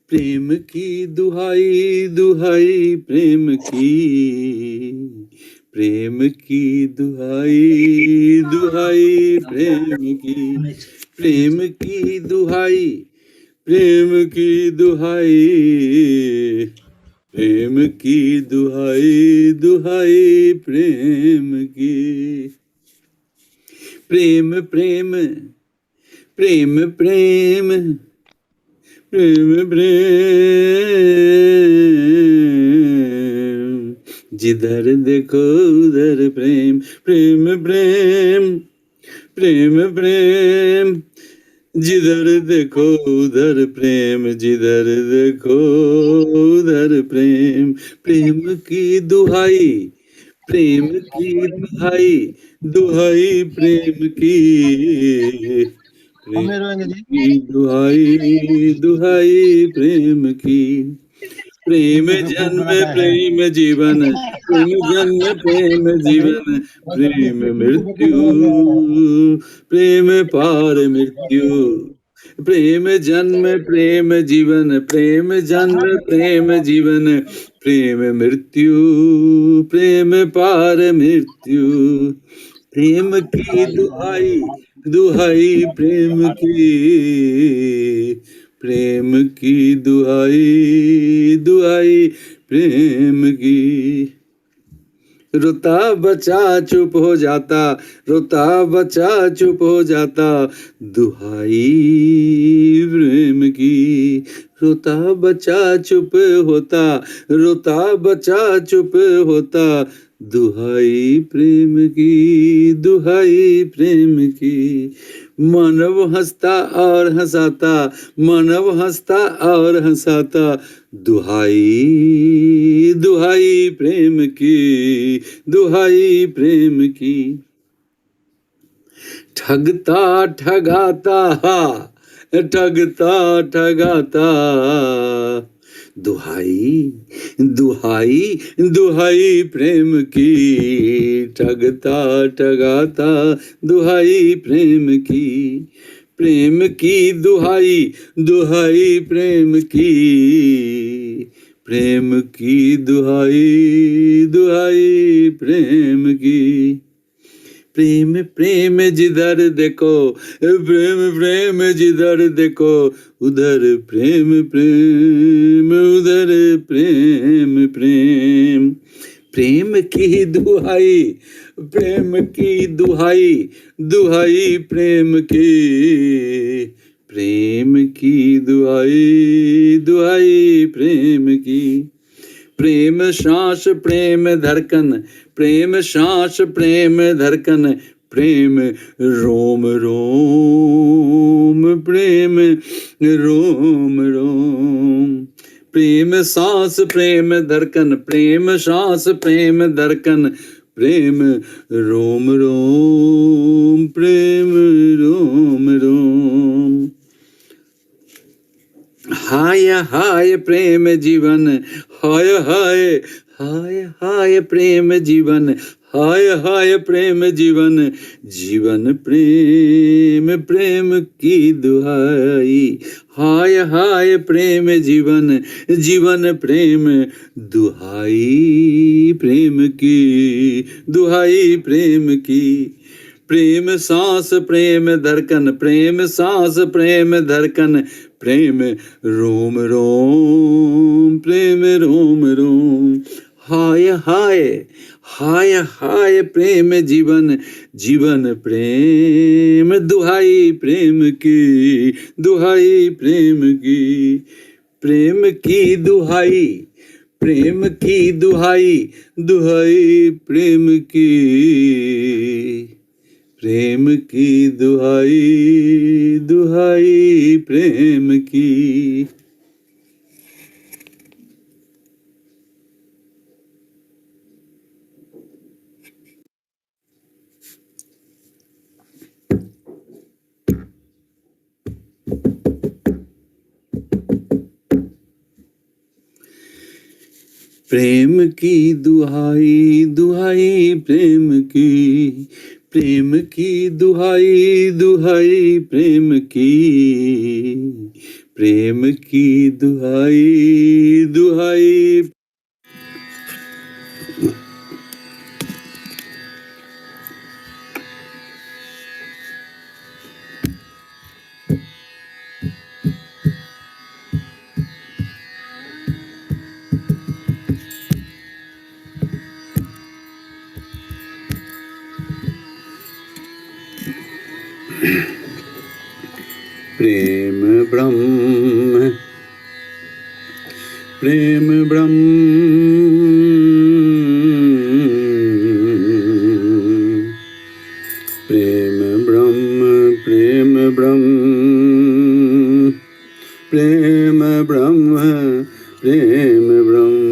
प्रेम की दुहाई दुहाई प्रेम की, प्रेम की दुहाई दुहाई प्रेम की, प्रेम की दुहाई, प्रेम की दुहाई, प्रेम की दुहाई दुहाई प्रेम की। प्रेम प्रेम प्रेम प्रेम प्रेम प्रेम, जिधर देखो उधर प्रेम, प्रेम प्रेम प्रेम प्रेम, जिधर देखो उधर प्रेम, जिधर देखो उधर प्रेम। प्रेम की दुहाई, प्रेम की दुहाई, दुहाई प्रेम की, प्रेम की दुहाई दुहाई प्रेम की। प्रेम जन्म प्रेम जीवन, प्रेम जन्म प्रेम जीवन, प्रेम मृत्यु, प्रेम पार मृत्यु। प्रेम जन्म प्रेम जीवन, प्रेम जन्म प्रेम जीवन, प्रेम मृत्यु, प्रेम पार मृत्यु। प्रेम की दुहाई दुहाई प्रेम की, प्रेम की दुहाई दुहाई प्रेम की। रोता बच्चा चुप हो जाता, रोता बच्चा चुप हो जाता, दुहाई प्रेम की। रोता बच्चा चुप होता, रोता बच्चा चुप होता, दुहाई प्रेम की, दुहाई प्रेम की। मानव हंसता और हंसाता, मानव हंसता और हंसाता, दुहाई दुहाई प्रेम की, दुहाई प्रेम की। ठगता ठगाता, ठगता ठगाता, दुहाई दुहाई दुहाई प्रेम की। ठगता ठगाता, दुहाई प्रेम की। प्रेम की दुहाई दुहाई प्रेम की, प्रेम की दुहाई दुहाई प्रेम की। प्रेम प्रेम जिधर देखो, प्रेम प्रेम जिधर देखो, उधर प्रेम प्रेम, उधर प्रेम प्रेम। प्रेम की दुहाई, प्रेम की दुहाई, दुहाई प्रेम की। प्रेम की दुहाई दुहाई प्रेम की। प्रेम श्वास प्रेम धड़कन, प्रेम श्वास प्रेम धड़कन, प्रेम रोम रोम, प्रेम रोम रोम। प्रेम सांस प्रेम धड़कन, प्रेम श्वास प्रेम धड़कन, प्रेम रोम रोम, प्रेम रोम रोम। हाय हाय प्रेम जीवन, हाय हाय हाय हाय प्रेम जीवन, हाय हाय प्रेम जीवन। जीवन प्रेम प्रेम की दुहाई, हाय हाय प्रेम जीवन, जीवन प्रेम, दुहाई प्रेम की, दुहाई प्रेम की। प्रेम सांस प्रेम धड़कन, प्रेम सांस प्रेम धड़कन, प्रेम रोम रोम, प्रेम रोम रोम। हाय हाय हाय हाय प्रेम जीवन, जीवन प्रेम, दुहाई प्रेम की, दुहाई प्रेम की। प्रेम की दुहाई, प्रेम की दुहाई, दुहाई प्रेम की, प्रेम की दुहाई, दुहाई प्रेम की। प्रेम की दुहाई, दुहाई प्रेम की, प्रेम की दुहाई, दुहाई प्रेम की, प्रेम की दुहाई, दुहाई। प्रेम ब्रह्म, प्रेम ब्रह्म, प्रेम ब्रह्म, प्रेम ब्रह्म, प्रेम ब्रह्म, प्रेम ब्रह्म,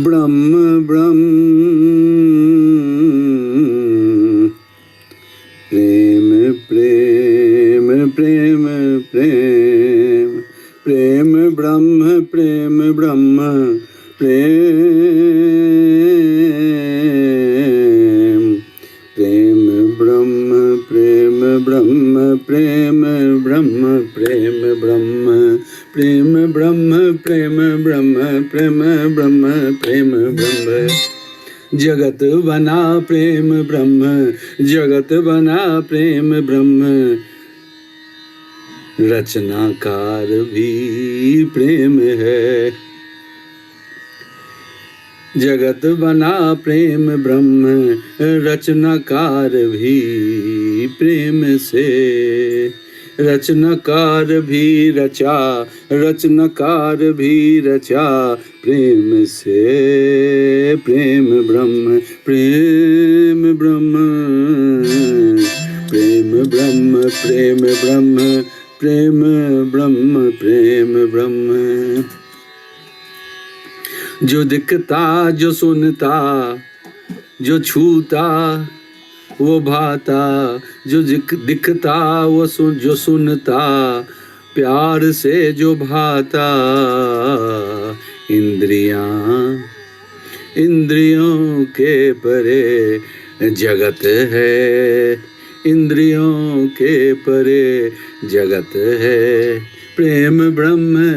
ब्रह्म ब्रह्म, प्रेम प्रेम प्रेम प्रेम, प्रेम ब्रह्म, प्रेम ब्रह्म, प्रेम, प्रेम ब्रह्म, प्रेम ब्रह्म, प्रेम ब्रह्म, प्रेम ब्रह्म, प्रेम ब्रह्म, प्रेम ब्रह्म, प्रेम ब्रह्म, प्रेम ब्रह्म। जगत बना प्रेम ब्रह्म, जगत बना प्रेम ब्रह्म, रचनाकार भी प्रेम है। जगत बना प्रेम ब्रह्म, रचनाकार भी प्रेम से, रचनाकार भी रचा, रचनाकार भी रचा प्रेम से। प्रेम ब्रह्म, प्रेम ब्रह्म, प्रेम ब्रह्म, प्रेम ब्रह्म, प्रेम ब्रह्म, प्रेम ब्रह्म। जो दिखता, जो सुनता, जो छूता वो भाता, जो दिखता वो जो सुनता, प्यार से जो भाता। इंद्रियां, इंद्रियों के परे जगत है, इंद्रियों के परे जगत है। प्रेम ब्रह्म,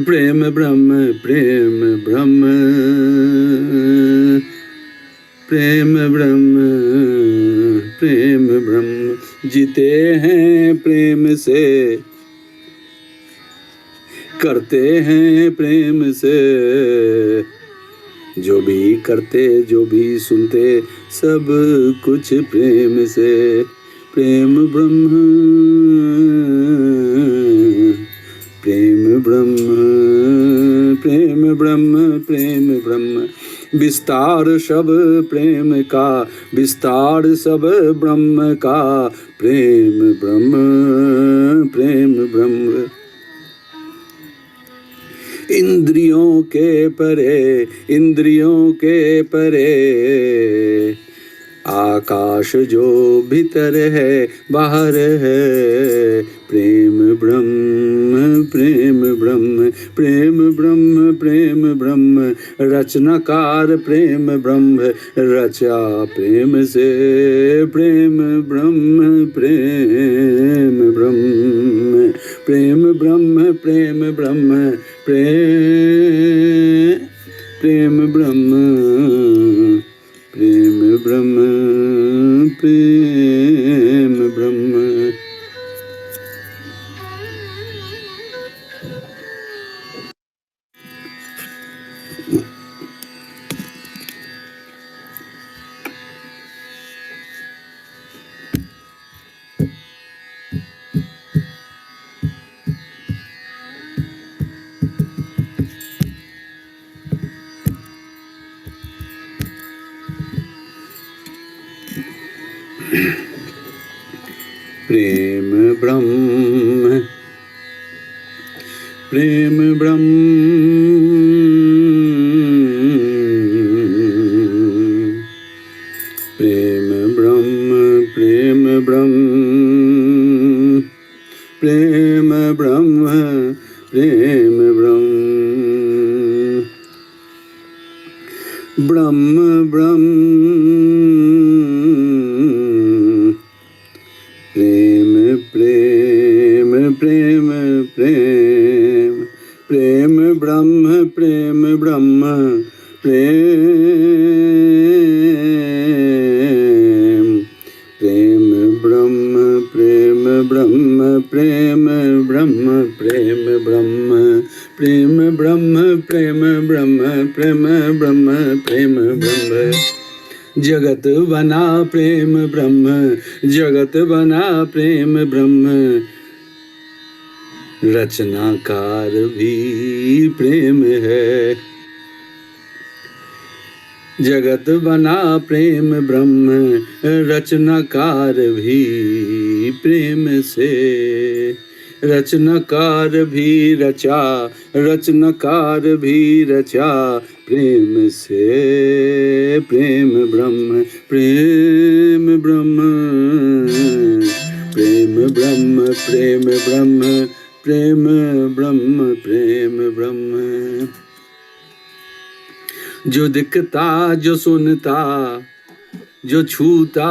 प्रेम ब्रह्म, प्रेम ब्रह्म, प्रेम ब्रह्म, प्रेम ब्रह्म। जीते हैं प्रेम से, करते हैं प्रेम से, जो भी करते जो भी सुनते सब कुछ प्रेम से। प्रेम ब्रह्म, प्रेम ब्रह्म, प्रेम ब्रह्म, प्रेम ब्रह्म। विस्तार सब प्रेम का, विस्तार सब ब्रह्म का। प्रेम ब्रह्म, प्रेम ब्रह्म। इंद्रियों के परे, इंद्रियों के परे, प्रकाश जो भीतर है बाहर है, प्रेम ब्रह्म प्रेम ब्रह्म, प्रेम ब्रह्म प्रेम ब्रह्म, रचनाकार प्रेम ब्रह्म, रचा प्रेम से प्रेम ब्रह्म प्रेम ब्रह्म, प्रेम ब्रह्म प्रेम ब्रह्म, प्रेम ब्रह्म प्रेम ब्रह्म प्रेम ब्रह्म। प्रेम ब्रह्म प्रेम ब्रह्म, प्रेम ब्रह्म प्रेम ब्रह्म, प्रेम ब्रह्म प्रेम ब्रह्म, ब्रह्म ब्रह्म, प्रेम प्रेम प्रेम प्रेम, प्रेम ब्रह्म प्रेम ब्रह्म, प्रेम प्रेम ब्रह्म प्रेम ब्रह्म, प्रेम ब्रह्म प्रेम ब्रह्म, प्रेम ब्रह्म प्रेम ब्रह्म, प्रेम ब्रह्म प्रेम ब्रह्म। जगत बना प्रेम ब्रह्म, जगत बना प्रेम ब्रह्म, रचनाकार भी प्रेम है। जगत बना प्रेम ब्रह्म, रचनाकार भी प्रेम से, रचनाकार भी रचा, रचनाकार भी रचा प्रेम से, प्रेम ब्रह्म प्रेम ब्रह्म, प्रेम ब्रह्म प्रेम ब्रह्म, प्रेम ब्रह्म प्रेम ब्रह्म। जो दिखता जो सुनता जो छूता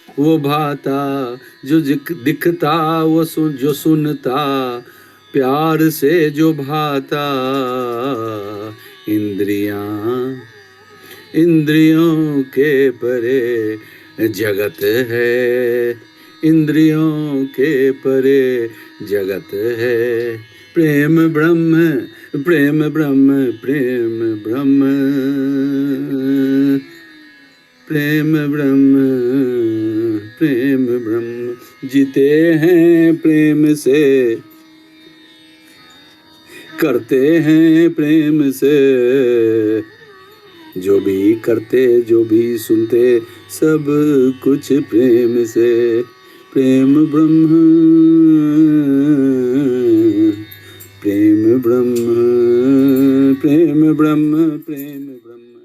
वो भाता, जो दिखता वो जो सुनता प्यार से जो भाता, इंद्रियों के परे जगत है, इंद्रियों के परे जगत है, प्रेम ब्रह्म प्रेम ब्रह्म, प्रेम ब्रह्म प्रेम ब्रह्म, प्रेम ब्रह्म। जीते हैं प्रेम से, करते हैं प्रेम से, जो भी करते जो भी सुनते सब कुछ प्रेम से, प्रेम ब्रह्म प्रेम ब्रह्म, प्रेम ब्रह्म प्रेम ब्रह्म।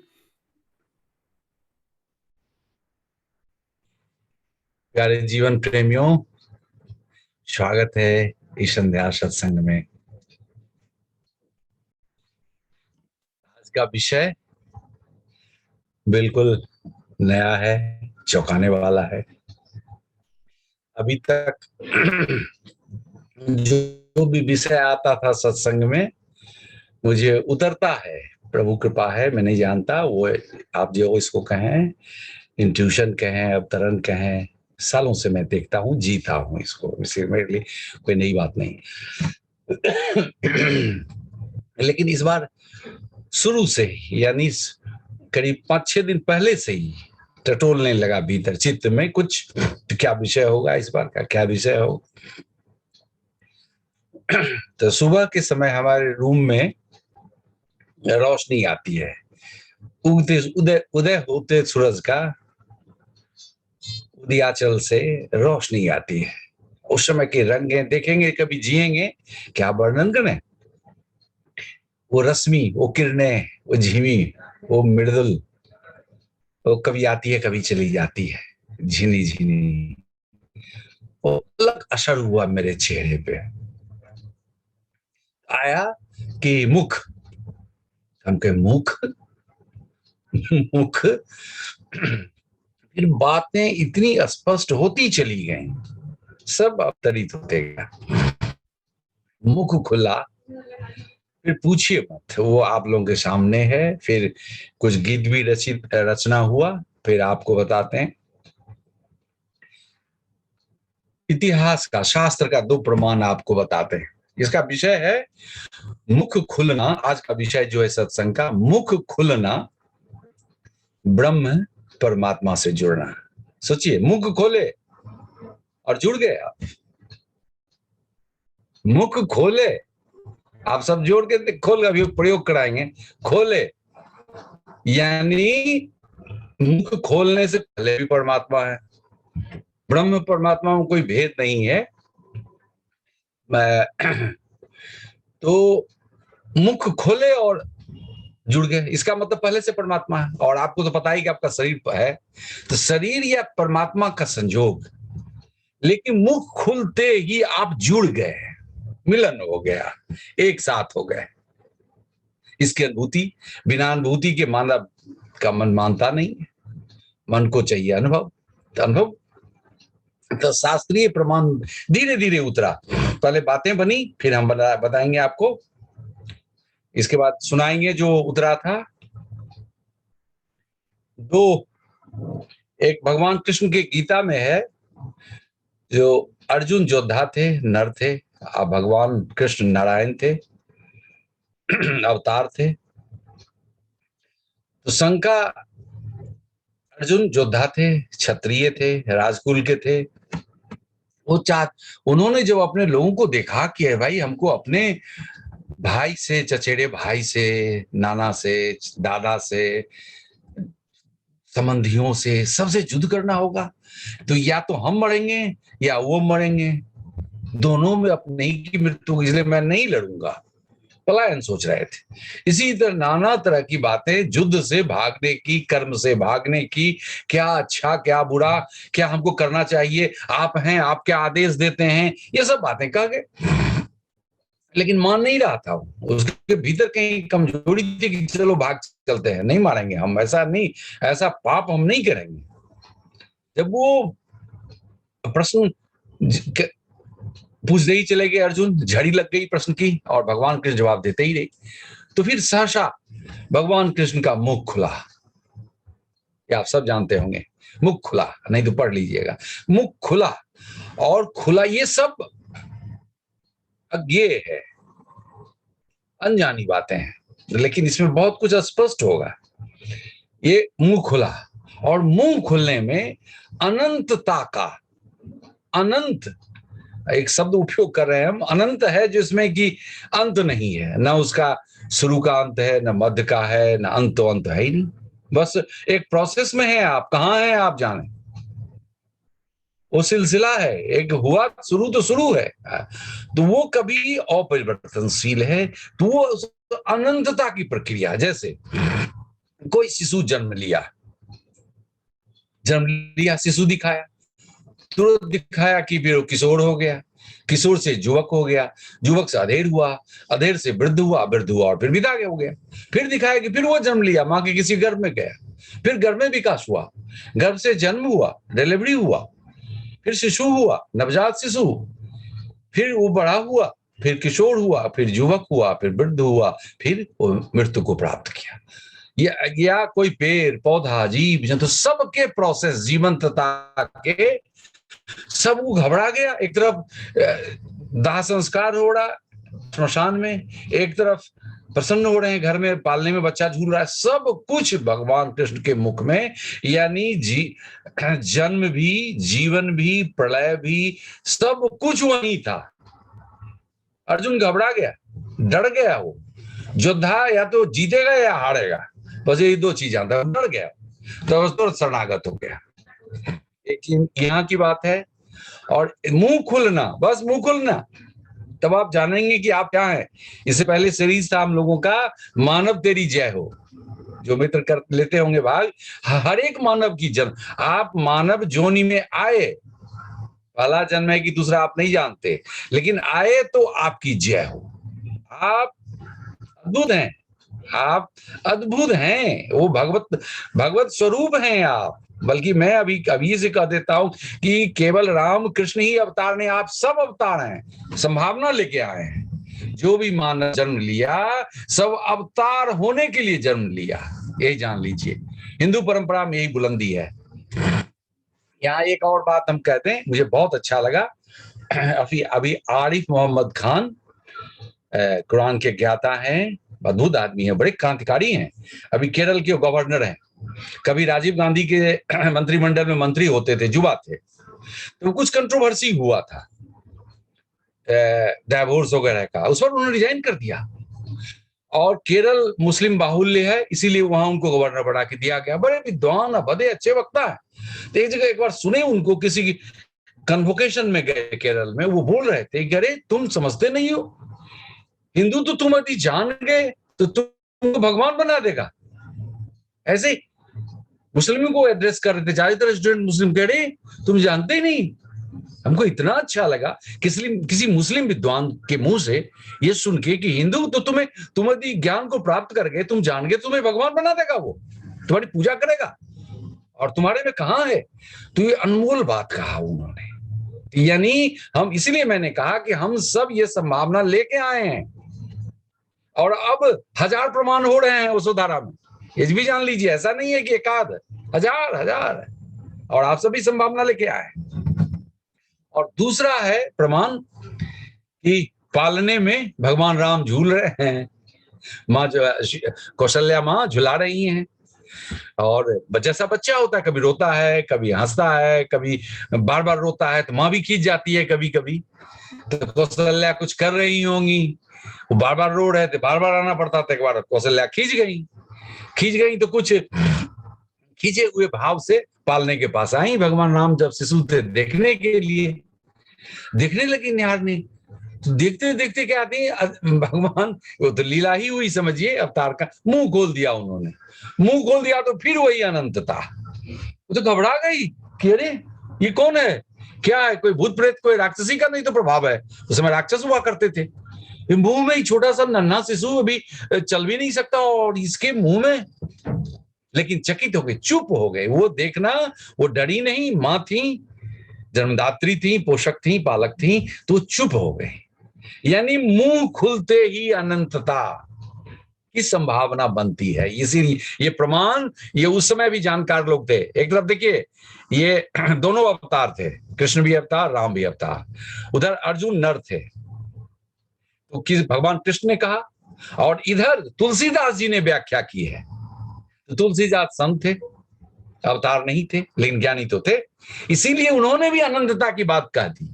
प्यारे जीवन प्रेमियों, स्वागत है इस संध्या सत्संग में। आज का विषय बिल्कुल नया है, चौंकाने वाला है। अभी तक जो भी विषय आता था सत्संग में मुझे उतरता है, प्रभु कृपा है, मैं नहीं जानता। वो आप जो इसको कहें इंट्यूशन कहें, अवतरण कहें, सालों से मैं देखता हूँ, जीता हूँ इसको, इसे मेरे लिए कोई नई बात नहीं। लेकिन इस बार शुरू से ही, यानी करीब 5-6 दिन पहले से ही टटोलने लगा भीतर चित्त में कुछ, क्या विषय होगा इस बार का, क्या विषय हो। तो सुबह के समय हमारे रूम में रोशनी आती है, उदय होते सूरज का उदयाचल से रोशनी आती है। उस समय के रंगें देखेंगे, कभी जिएंगे, क्या वर्णन करें। वो रश्मि, वो किरणें, वो झिमी, वो मृदुल, वो कभी आती है कभी चली जाती है, झिनी झिनी। वो अलग असर हुआ मेरे चेहरे पे। आया कि मुख, हम कहे मुख मुख। फिर बातें इतनी स्पष्ट होती चली गई, सब अवतरित होते गया। मुख खुला, फिर पूछिए मत, वो आप लोगों के सामने है। फिर कुछ गीत भी रचना हुआ, फिर आपको बताते हैं। इतिहास का, शास्त्र का 2 प्रमाण आपको बताते हैं। इसका विषय है मुख खुलना। आज का विषय जो है सत्संग का, मुख खुलना, ब्रह्म परमात्मा से जुड़ना। सोचिए, मुख खोले और जुड़ गए आप। मुख खोले, आप सब जोड़ के खोल, अभी प्रयोग कराएंगे। खोले यानी मुख खोलने से पहले भी परमात्मा है। ब्रह्म परमात्मा में कोई भेद नहीं है। तो मुख खोले और जुड़ गए, इसका मतलब पहले से परमात्मा है। और आपको तो पता ही कि आपका शरीर है, तो शरीर या परमात्मा का संयोग। लेकिन मुख खुलते ही आप जुड़ गए, मिलन हो गया, एक साथ हो गए। इसकी अनुभूति, बिना अनुभूति के मानव का मन मानता नहीं है। मन को चाहिए अनुभव। तो अनुभव, तो शास्त्रीय प्रमाण धीरे धीरे उतरा। पहले बातें बनी, फिर हम बताएंगे आपको। इसके बाद सुनाएंगे जो उतरा था। एक भगवान कृष्ण के गीता में है, जो अर्जुन योद्धा थे, नर थे। अब भगवान कृष्ण नारायण थे, अवतार थे। तो शंका, अर्जुन योद्धा थे, क्षत्रिय थे, राजकुल के थे। उन्होंने जब अपने लोगों को देखा कि भाई हमको अपने भाई से, चचेरे भाई से, नाना से, दादा से, संबंधियों से, सबसे युद्ध करना होगा, तो या तो हम मरेंगे या वो मरेंगे, दोनों में अपने ही की मृत्यु, इसलिए मैं नहीं लड़ूंगा। पलायन सोच रहे थे। इसी तरह नाना तरह की बातें, युद्ध से भागने की, कर्म से भागने की, क्या अच्छा क्या बुरा, क्या हमको करना चाहिए, आप हैं, आप क्या आदेश देते हैं, ये सब बातें कह गए। लेकिन मान नहीं रहा था, उसके भीतर कहीं कमजोरी थी कि चलो भाग चलते हैं, नहीं मारेंगे हम, ऐसा नहीं, ऐसा पाप हम नहीं करेंगे। जब वो प्रश्न पूछते ही चले गए अर्जुन, झड़ी लग गई प्रश्न की, और भगवान कृष्ण जवाब देते ही रहे। तो फिर सहसा भगवान कृष्ण का मुख खुला। ये आप सब जानते होंगे, मुख खुला, नहीं तो पढ़ लीजिएगा। मुख खुला, और खुला, ये सब अज्ञेय है, अनजानी बातें हैं, लेकिन इसमें बहुत कुछ स्पष्ट होगा। ये मुंह खुला, और मुंह खुलने में अनंतता का, अनंत एक शब्द उपयोग कर रहे हैं हम, अनंत है जिसमें कि अंत नहीं है, ना उसका शुरू का अंत है, ना मध्य का है, ना अंत, तो अंत है ही नहीं, बस एक प्रोसेस में है। आप कहाँ हैं आप जाने, वो सिलसिला है, एक हुआ शुरू तो शुरू है, तो वो कभी अपरिवर्तनशील है। तो वो अनंतता की प्रक्रिया, जैसे कोई शिशु जन्म लिया, शिशु दिखाया, तुरंत दिखाया कि फिर वो किशोर हो गया, किशोर से युवक हो गया, युवक से अधेड़ हुआ, अधेड़ से वृद्ध हुआ, वृद्ध हुआ और फिर विदा हो गया। फिर दिखाया कि फिर वो जन्म लिया, माँ के किसी गर्भ में गया, फिर गर्भ में विकास हुआ, गर्भ से जन्म हुआ, डिलीवरी हुआ, फिर शिशु हुआ, नवजात शिशु, फिर वो बड़ा हुआ, फिर किशोर हुआ, फिर युवक हुआ, फिर वृद्ध हुआ, फिर वो मृत्यु को प्राप्त किया। या कोई पेड़ पौधा जीव जंतु, सबके प्रोसेस, जीवंतता के, सब वो घबरा गया। एक तरफ दाह संस्कार हो रहा श्मशान में, एक तरफ प्रसन्न हो रहे हैं, घर में पालने में बच्चा झूल रहा है, सब कुछ भगवान कृष्ण के मुख में। यानी जन्म भी, जीवन भी, प्रलय भी, सब कुछ वही था। अर्जुन घबरा गया, डर गया। वो योद्धा या तो जीतेगा या हारेगा, बस यही 2 चीज जानता है। डर गया, तो शरणागत हो गया। एक यहाँ की बात है। और मुंह खुलना, बस मुंह खुलना, तब आप जानेंगे कि आप क्या हैं। इससे पहले सीरीज था हम लोगों का, मानव तेरी जय हो। जो मित्र कर लेते होंगे भाग, हर एक मानव की जन्म, आप मानव जोनि में आए, पहला जन्म है कि दूसरा आप नहीं जानते, लेकिन आए तो आपकी जय हो। आप अद्भुत हैं, आप अद्भुत हैं, वो भगवत स्वरूप हैं आप। बल्कि मैं अभी से कह देता हूं कि केवल राम कृष्ण ही अवतार नहीं, आप सब अवतार हैं, संभावना लेके आए हैं। जो भी मानव जन्म लिया सब अवतार होने के लिए जन्म लिया, यही जान लीजिए। हिंदू परंपरा में यही बुलंदी है। यहाँ एक और बात हम कहते हैं, मुझे बहुत अच्छा लगा। अभी आरिफ मोहम्मद खान कुरान के ज्ञाता हैं, अद्भुत आदमी है, बड़े क्रांतिकारी हैं, अभी केरल के गवर्नर हैं। कभी राजीव गांधी के मंत्रिमंडल में मंत्री होते थे, युवा थे, तो कुछ कंट्रोवर्सी हुआ था डाइवोर्स वगैरह का, उस पर उन्होंने रिजाइन कर दिया। और केरल मुस्लिम बाहुल्य है, इसीलिए वहां उनको गवर्नर बना के दिया गया। बड़े विद्वान, बड़े अच्छे वक्ता है। तो एक जगह एक बार सुने उनको, किसी की कन्वोकेशन में गए केरल में, वो बोल रहे थे, अरे तुम समझते नहीं हो, हिंदू तो तुम यदि जान गए तो तुमको भगवान बना देगा। ऐसे मुस्लिमों को एड्रेस कर रहे थे, ज्यादातर स्टूडेंट मुस्लिम कह रहे तुम जानते ही नहीं। हमको इतना अच्छा लगा किसी मुस्लिम विद्वान के मुंह से ये सुन के कि हिंदू तो तुम यदि ज्ञान को प्राप्त कर गए, तुम जान गए, तुम्हें भगवान बना देगा, वो तुम्हारी पूजा करेगा और तुम्हारे में कहां है। तो ये अनमोल बात कहा उन्होंने। यानी हम, इसीलिए मैंने कहा कि हम सब ये संभावना लेके आए हैं और अब 1000 प्रमाण हो रहे हैं वसुधारा में, ये भी जान लीजिए। ऐसा नहीं है कि एकाध, हजार, और आप सभी संभावना लेके आए। और दूसरा है प्रमाण कि पालने में भगवान राम झूल रहे हैं, माँ कौशल्या माँ झुला रही हैं। और जैसा बच्चा होता है, कभी रोता है, कभी हंसता है, कभी बार बार रोता है, तो माँ भी खींच जाती है कभी कभी। तो कौशल्या कुछ कर रही होंगी, वो बार बार रो रहे थे, बार बार आना पड़ता था, एक बार कौशल्या खींच गई तो कुछ खींचे हुए भाव से पालने के पास आई। भगवान राम जब शिशु थे, देखने के लिए देखने लगी निहारने, तो देखते देखते क्या आते हैं भगवान, वो तो लीला ही हुई समझिए अवतार का। मुंह खोल दिया उन्होंने, मुंह खोल दिया तो फिर वही अनंतता। वो तो घबरा गई कि अरे ये कौन है, क्या है, कोई भूत प्रेत, कोई राक्षसी का नहीं तो प्रभाव है। उस समय राक्षस हुआ करते थे। मुंह में ही छोटा सा नन्हा शिशु अभी चल भी नहीं सकता, और इसके मुंह में, लेकिन चकित हो गए, चुप हो गए। वो देखना, वो डरी नहीं, माँ थी, जन्मदात्री थी, पोषक थी, पालक थी, तो चुप हो गए। यानी मुंह खुलते ही अनंतता की संभावना बनती है। इसीलिए ये प्रमाण, ये उस समय भी जानकार लोग थे। एक तरफ देखिए, ये दोनों अवतार थे, कृष्ण भी अवतार, राम भी अवतार। उधर अर्जुन नर थे, तो किस भगवान कृष्ण ने कहा, और इधर तुलसीदास जी ने व्याख्या की है। तो तुलसीदास संत थे, अवतार नहीं थे, लेकिन ज्ञानी तो थे, इसीलिए उन्होंने भी अनंतता की बात कह दी।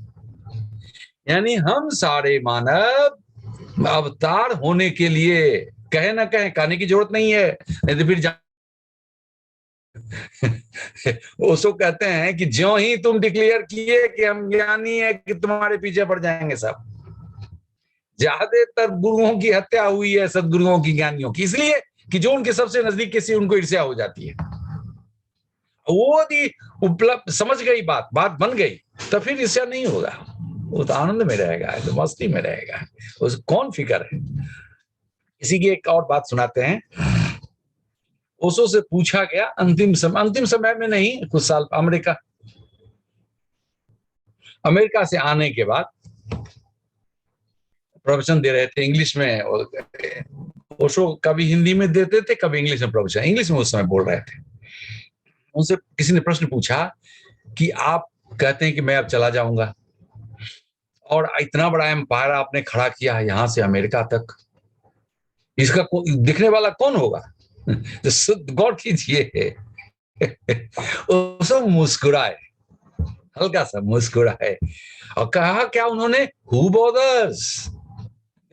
यानी हम सारे मानव अवतार होने के लिए, कहे ना कहे, कहने की जरूरत नहीं है, नहीं तो फिर उसको कहते हैं कि ज्यों ही तुम डिक्लेयर किए कि हम ज्ञानी है, कि तुम्हारे पीछे पड़ जाएंगे सब। ज्यादातर गुरुओं की हत्या हुई है, सदगुरुओं की, ज्ञानियों की, इसलिए कि जो उनके सबसे नजदीक किसी, उनको ईर्ष्या हो जाती है। वो यदि उपलब्ध समझ गई, बात बन गई, तो फिर ईर्ष्या नहीं होगा, वो तो आनंद में रहेगा, तो मस्ती में रहेगा, उस कौन फिक्र है। इसी की एक और बात सुनाते हैं। ओशो से पूछा गया अंतिम समय में नहीं, कुछ साल अमेरिका से आने के बाद प्रवचन दे रहे थे इंग्लिश में। ओशो कभी हिंदी में देते थे, कभी इंग्लिश में प्रवचन, इंग्लिश में उस समय बोल रहे थे। उनसे किसी ने प्रश्न पूछा कि आप कहते हैं कि मैं अब चला जाऊंगा, और इतना बड़ा एम्पायर आपने खड़ा किया है यहां से अमेरिका तक, इसका दिखने वाला कौन होगा, तो गौर कीजिए। सब मुस्कुराए, हल्का सा मुस्कुराए, और कहा क्या उन्होंने, हु बॉदर्स।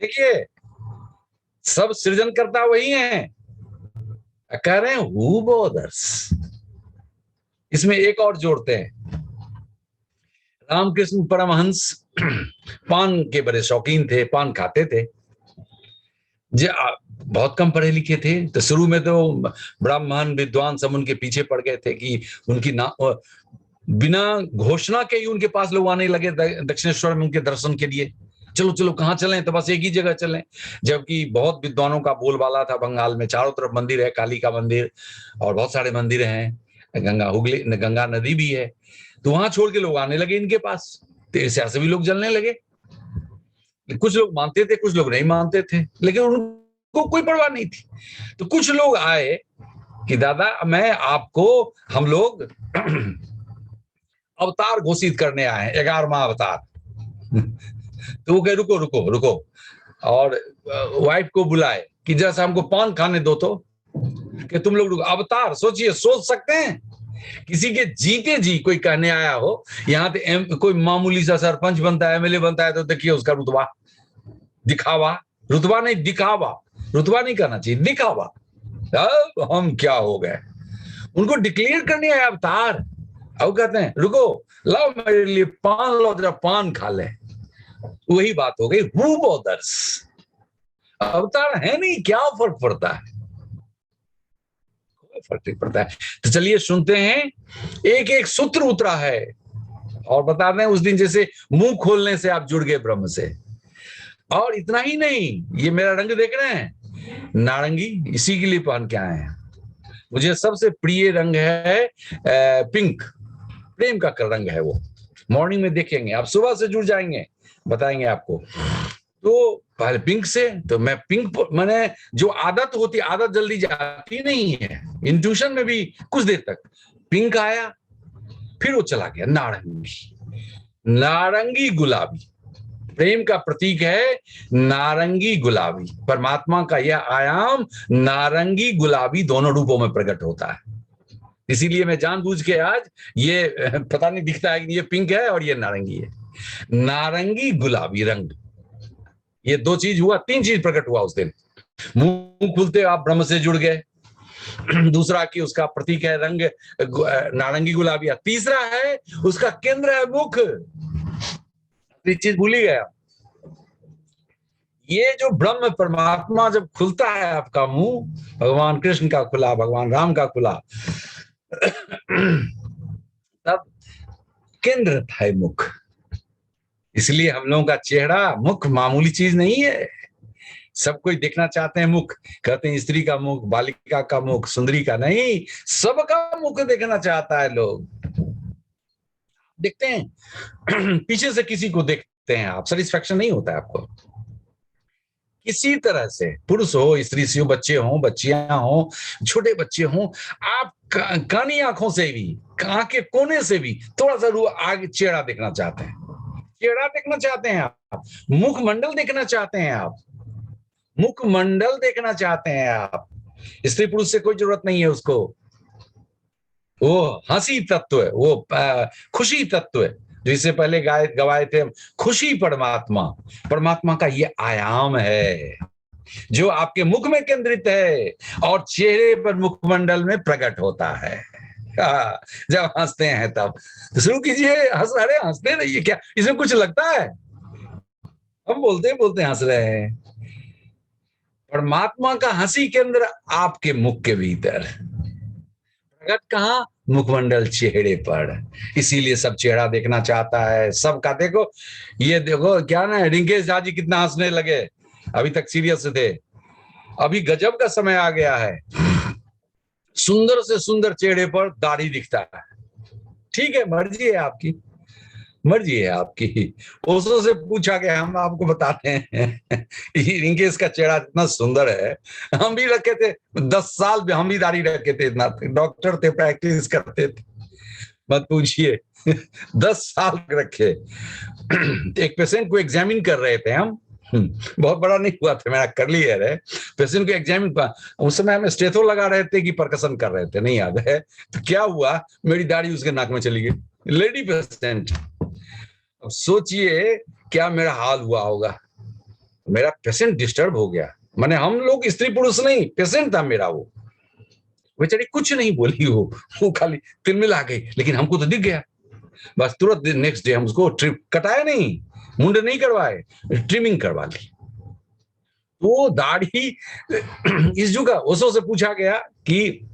देखिए, सब सृजनकर्ता वही हैं, कह रहे हैं हु बॉदर्स। इसमें एक और जोड़ते हैं, रामकृष्ण परमहंस पान के बड़े शौकीन थे, पान खाते थे। बहुत कम पढ़े लिखे थे। तो शुरू में तो ब्राह्मण विद्वान सब उनके पीछे पड़ गए थे कि उनकी बिना घोषणा के ही उनके पास लोग आने लगे दक्षिणेश्वर में उनके दर्शन के लिए। चलो चलो कहाँ चलें, तो बस एक ही जगह चलें। जबकि बहुत विद्वानों का बोलबाला था बंगाल में, चारों तरफ मंदिर है, काली का मंदिर और बहुत सारे मंदिर हैं, गंगा नदी भी है। तो वहां छोड़ के लोग आने लगे इनके पास, तो ऐसे भी लोग जलने लगे। कुछ लोग मानते थे, कुछ लोग नहीं मानते थे, लेकिन उनको कोई परवाह नहीं थी। तो कुछ लोग आए कि दादा मैं आपको, हम लोग अवतार घोषित करने आए हैं, 11वां अवतार। तो वो कहे रुको रुको रुको, और वाइफ को बुलाए कि जैसा हमको पान खाने दो, तो कि तुम लोग रुको। अवतार सोचिए, सोच सकते हैं किसी के जीते जी कोई कहने आया हो यहाँ पे कोई मामूली सा सरपंच बनता है, एमएलए बनता है, तो देखिए उसका रुतबा, दिखावा, रुतबा नहीं दिखावा, रुतबा नहीं करना चाहिए, दिखावा। अब हम क्या हो गए, उनको डिक्लेयर करने आए अवतार। अब कहते हैं रुको, लाओ मेरे लिए पान, लो जरा पान खा ले। वही बात हो गई, हु बॉदर्स, अवतार है नहीं, क्या फर्क पड़ता है, कोई फर्क नहीं पड़ता है। तो चलिए सुनते हैं, एक एक सूत्र उतरा है और बता दें उस दिन जैसे मुंह खोलने से आप जुड़ गए ब्रह्म से। और इतना ही नहीं, ये मेरा रंग देख रहे हैं, नारंगी, इसी के लिए पहन के आए हैं। मुझे सबसे प्रिय रंग है पिंक, प्रेम का रंग है वो। मॉर्निंग में देखेंगे, आप सुबह से जुड़ जाएंगे, बताएंगे आपको। तो पहले पिंक से, तो मैं पिंक, मैंने जो आदत होती, आदत जल्दी जाती नहीं है, इंट्यूशन में भी कुछ देर तक पिंक आया, फिर वो चला गया नारंगी। नारंगी गुलाबी प्रेम का प्रतीक है, नारंगी गुलाबी। परमात्मा का यह आयाम नारंगी गुलाबी दोनों रूपों में प्रकट होता है। इसीलिए मैं जानबूझ के आज ये पता नहीं दिखता है कि ये पिंक है और ये नारंगी है, नारंगी गुलाबी रंग। ये दो चीज हुआ, तीन चीज प्रकट हुआ उस दिन। मुंह खुलते आप ब्रह्म से जुड़ गए, दूसरा कि उसका प्रतीक है रंग नारंगी गुलाबी, तीसरा है उसका केंद्र है मुख। चीज भूल ही गया, ये जो ब्रह्म परमात्मा जब खुलता है आपका मुंह, भगवान कृष्ण का खुला, भगवान राम का खुला, तब केंद्र है मुख। इसलिए हम लोगों का चेहरा, मुख मामूली चीज नहीं है। सब कोई देखना चाहते हैं मुख, कहते हैं स्त्री का मुख, बालिका का मुख, सुंदरी का नहीं, सबका मुख देखना चाहता है लोग। देखते हैं पीछे से किसी को देखते हैं आप, सेटिस्फेक्शन नहीं होता है आपको। किसी तरह से, पुरुष हो, स्त्री से हो, बच्चे हो, बच्चियां हो, छोटे बच्चे हो, आप कानी आंखों से भी, आंख के कोने से भी थोड़ा सा आगे चेहरा देखना चाहते हैं, चेहरा देखना चाहते हैं आप, मुखमंडल देखना चाहते हैं आप, मुखमंडल देखना चाहते हैं आप। स्त्री पुरुष से कोई जरूरत नहीं है उसको, वो हंसी तत्व है, वो खुशी तत्व है, जो इससे पहले गवाए थे, खुशी परमात्मा। परमात्मा का ये आयाम है जो आपके मुख में केंद्रित है और चेहरे पर, मुखमंडल में प्रकट होता है। जब हंसते हैं तब तो शुरू कीजिए, अरे हंसते रहिए, क्या इसमें कुछ लगता है? हम बोलते बोलते हंस रहे हैं। परमात्मा का हंसी केंद्र आपके मुख के भीतर, प्रकट कहाँ? मुखमंडल, चेहरे पर। इसीलिए सब चेहरा देखना चाहता है सबका। देखो ये देखो क्या ना, रिंकेश झा जी कितना हंसने लगे, अभी तक सीरियस थे, अभी गजब का समय आ गया है। सुंदर से सुंदर चेहरे पर दाढ़ी दिखता है। ठीक है, मर्जी है आपकी, मर्जी है आपकी। ओशो से पूछा गया, हम आपको बताते हैं रिंकेश का चेहरा इतना सुंदर है, हम भी रखे थे 10 साल में, हम भी दाढ़ी रखे थे, इतना डॉक्टर थे, प्रैक्टिस करते थे, मत पूछिए 10 साल रखे। एक पेशेंट को एग्जामिन कर रहे थे हम, बहुत बड़ा नहीं हुआ था, मेरा कर्ली हेयर है, पेशेंट को एग्जामिन, उस समय हम स्टेथो लगा रहे थे कि परकशन कर रहे थे, नहीं याद है। तो क्या हुआ, मेरी दाढ़ी उसके नाक में चली गई, लेडी पेशेंट। अब सोचिए क्या मेरा हाल हुआ होगा, मेरा पेशेंट डिस्टर्ब हो गया। माने हम लोग स्त्री पुरुष नहीं, पेशेंट था मेरा, वो बेचारी कुछ नहीं बोली, वो खाली तिलमिला गई, लेकिन हमको तो दिख गया। बस तुरंत नेक्स्ट डे हम उसको ट्रिप कटाया नहीं, मुंड नहीं करवाए, ट्रिमिंग करवा ली। वो दाढ़ी इस युग का ओशो से पूछा गया कि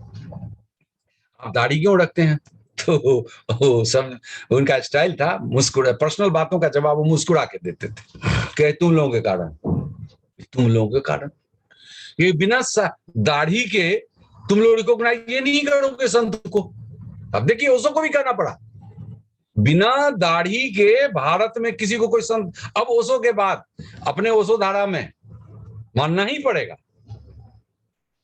आप दाढ़ी क्यों रखते हैं, तो वो सब उनका स्टाइल था, मुस्कुरा, पर्सनल बातों का जवाब वो मुस्कुरा के देते थे, कहे तुम लोगों के कारण, तुम लोगों के कारण, ये बिना दाढ़ी के तुम लोग रिकॉग्नाइज ये नहीं करोगे संत को। अब देखिए ओशो को भी करना पड़ा, बिना दाढ़ी के भारत में किसी को कोई संत, अब ओशो के बाद अपने ओशो धारा में मानना ही पड़ेगा,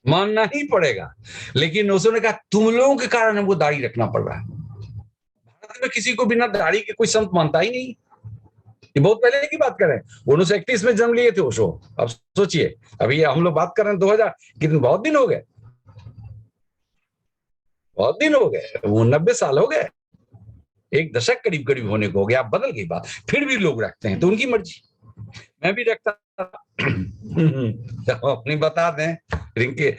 मानना ही पड़ेगा। लेकिन ओशो ने कहा तुम लोगों के कारण हमको दाढ़ी रखना पड़ रहा है। भारत में किसी को बिना दाढ़ी के कोई संत मानता ही नहीं। ये बहुत पहले की बात करें, 1931 में जन्म लिए थे ओशो। अब सोचिए, अभी हम लोग बात कर रहे हैं 2000, कितने बहुत दिन हो गए, बहुत दिन हो गए, वो 90 साल हो गए, एक दशक करीब करीब होने को हो गया। अब बदल गई बात, फिर भी लोग रखते हैं तो उनकी मर्जी, मैं भी रखता था। अपनी बता दें रिंके,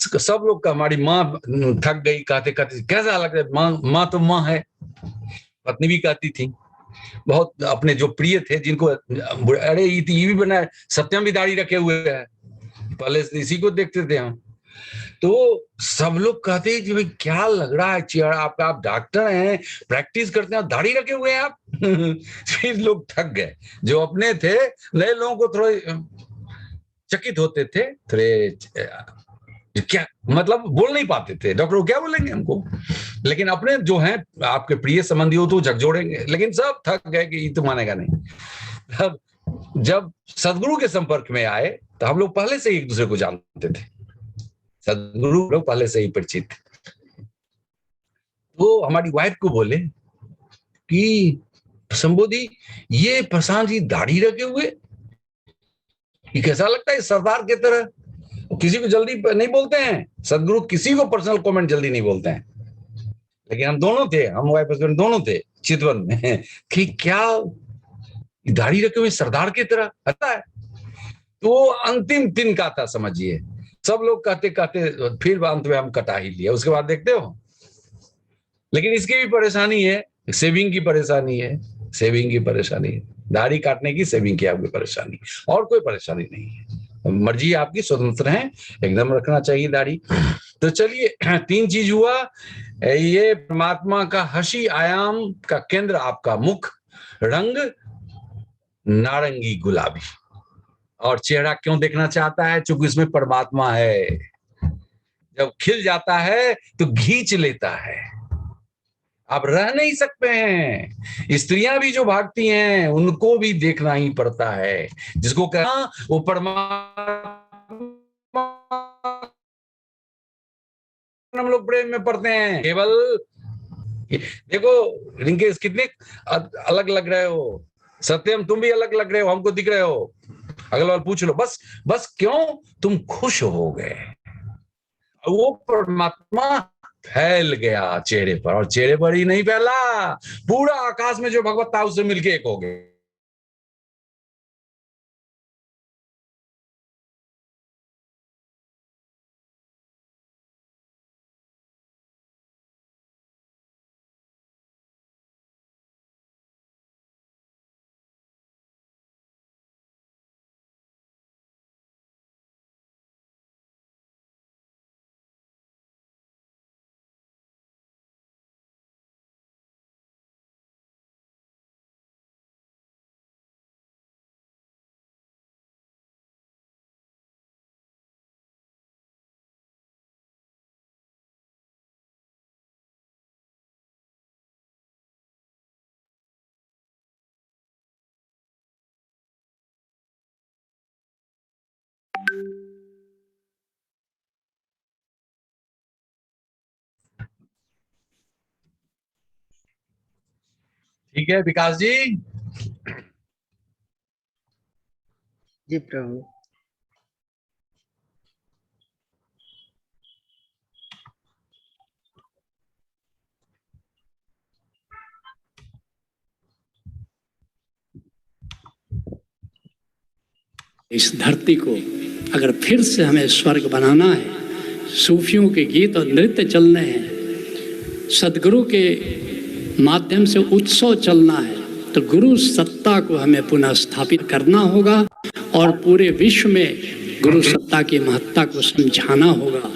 सब लोग का, हमारी माँ थक गई कहते कहते, कैसा लग रहा है, माँ तो माँ है, पत्नी भी कहती थी। बहुत अपने जो प्रिय थे जिनको, अरे ये भी बना है, सत्यम भी दाढ़ी रखे हुए है, पहले इसी को देखते थे हम। तो सब लोग कहते हैं कि भाई क्या लग रहा है चेहरा आपका, आप डॉक्टर हैं, प्रैक्टिस करते हैं, दाढ़ी रखे हुए हैं आप। फिर लोग थक गए, जो अपने थे, नए लोगों को थोड़े चकित होते थे, थोड़े क्या मतलब बोल नहीं पाते थे, डॉक्टर क्या बोलेंगे हमको, लेकिन अपने जो हैं आपके प्रिय संबंधी हो तो झकझोड़ेंगे, लेकिन सब थक गए कि ये तो मानेगा नहीं। अब जब सदगुरु के संपर्क में आए तो हम लोग पहले से ही एक दूसरे को जानते थे, सदगुरु लोग पहले से ही परिचित थे। वो हमारी वाइफ को बोले कि संबोधि, ये प्रशांत जी दाढ़ी रखे हुए, ये कैसा लगता है सरदार की तरह। किसी को जल्दी नहीं बोलते हैं सदगुरु, किसी को पर्सनल कमेंट जल्दी नहीं बोलते हैं, लेकिन हम दोनों थे, हम वाइफ हस्बैंड दोनों थे चितवन में, कि क्या दाढ़ी रखे हुए सरदार की तरह आता है। तो वो अंतिम दिन का था समझिए, सब लोग कहते कहते फिर अंत में हम कटा ही लिया, उसके बाद देखते हो। लेकिन इसकी भी परेशानी है, सेविंग की परेशानी है, सेविंग की परेशानी है, दाढ़ी काटने की, सेविंग की आपकी परेशानी, और कोई परेशानी नहीं है। मर्जी आपकी, स्वतंत्र है, एकदम रखना चाहिए दाढ़ी। तो चलिए, 3 चीज हुआ, ये परमात्मा का हंसी आयाम का केंद्र आपका मुख, रंग नारंगी गुलाबी, और चेहरा क्यों देखना चाहता है, क्योंकि इसमें परमात्मा है, जब खिल जाता है तो खींच लेता है, आप रह नहीं सकते हैं। स्त्रियां भी जो भागती हैं उनको भी देखना ही पड़ता है, जिसको कहना वो परमात्मा, हम लोग प्रेम में पड़ते हैं। केवल देखो रिंकेश, कितने अलग लग रहे हो, सत्यम तुम भी अलग लग रहे हो, हमको दिख रहे हो, अगले बार पूछ लो, बस बस क्यों तुम खुश हो गए, वो परमात्मा फैल गया चेहरे पर, और चेहरे पर ही नहीं फैला, पूरा आकाश में जो भगवत था उससे मिलके एक हो गए। ठीक है विकास जी। जी प्रभु। इस धरती को अगर फिर से हमें स्वर्ग बनाना है, सूफियों के गीत और नृत्य चलने हैं, सदगुरु के माध्यम से उत्सव चलना है, तो गुरु सत्ता को हमें पुनः स्थापित करना होगा और पूरे विश्व में गुरु सत्ता की महत्ता को समझाना होगा।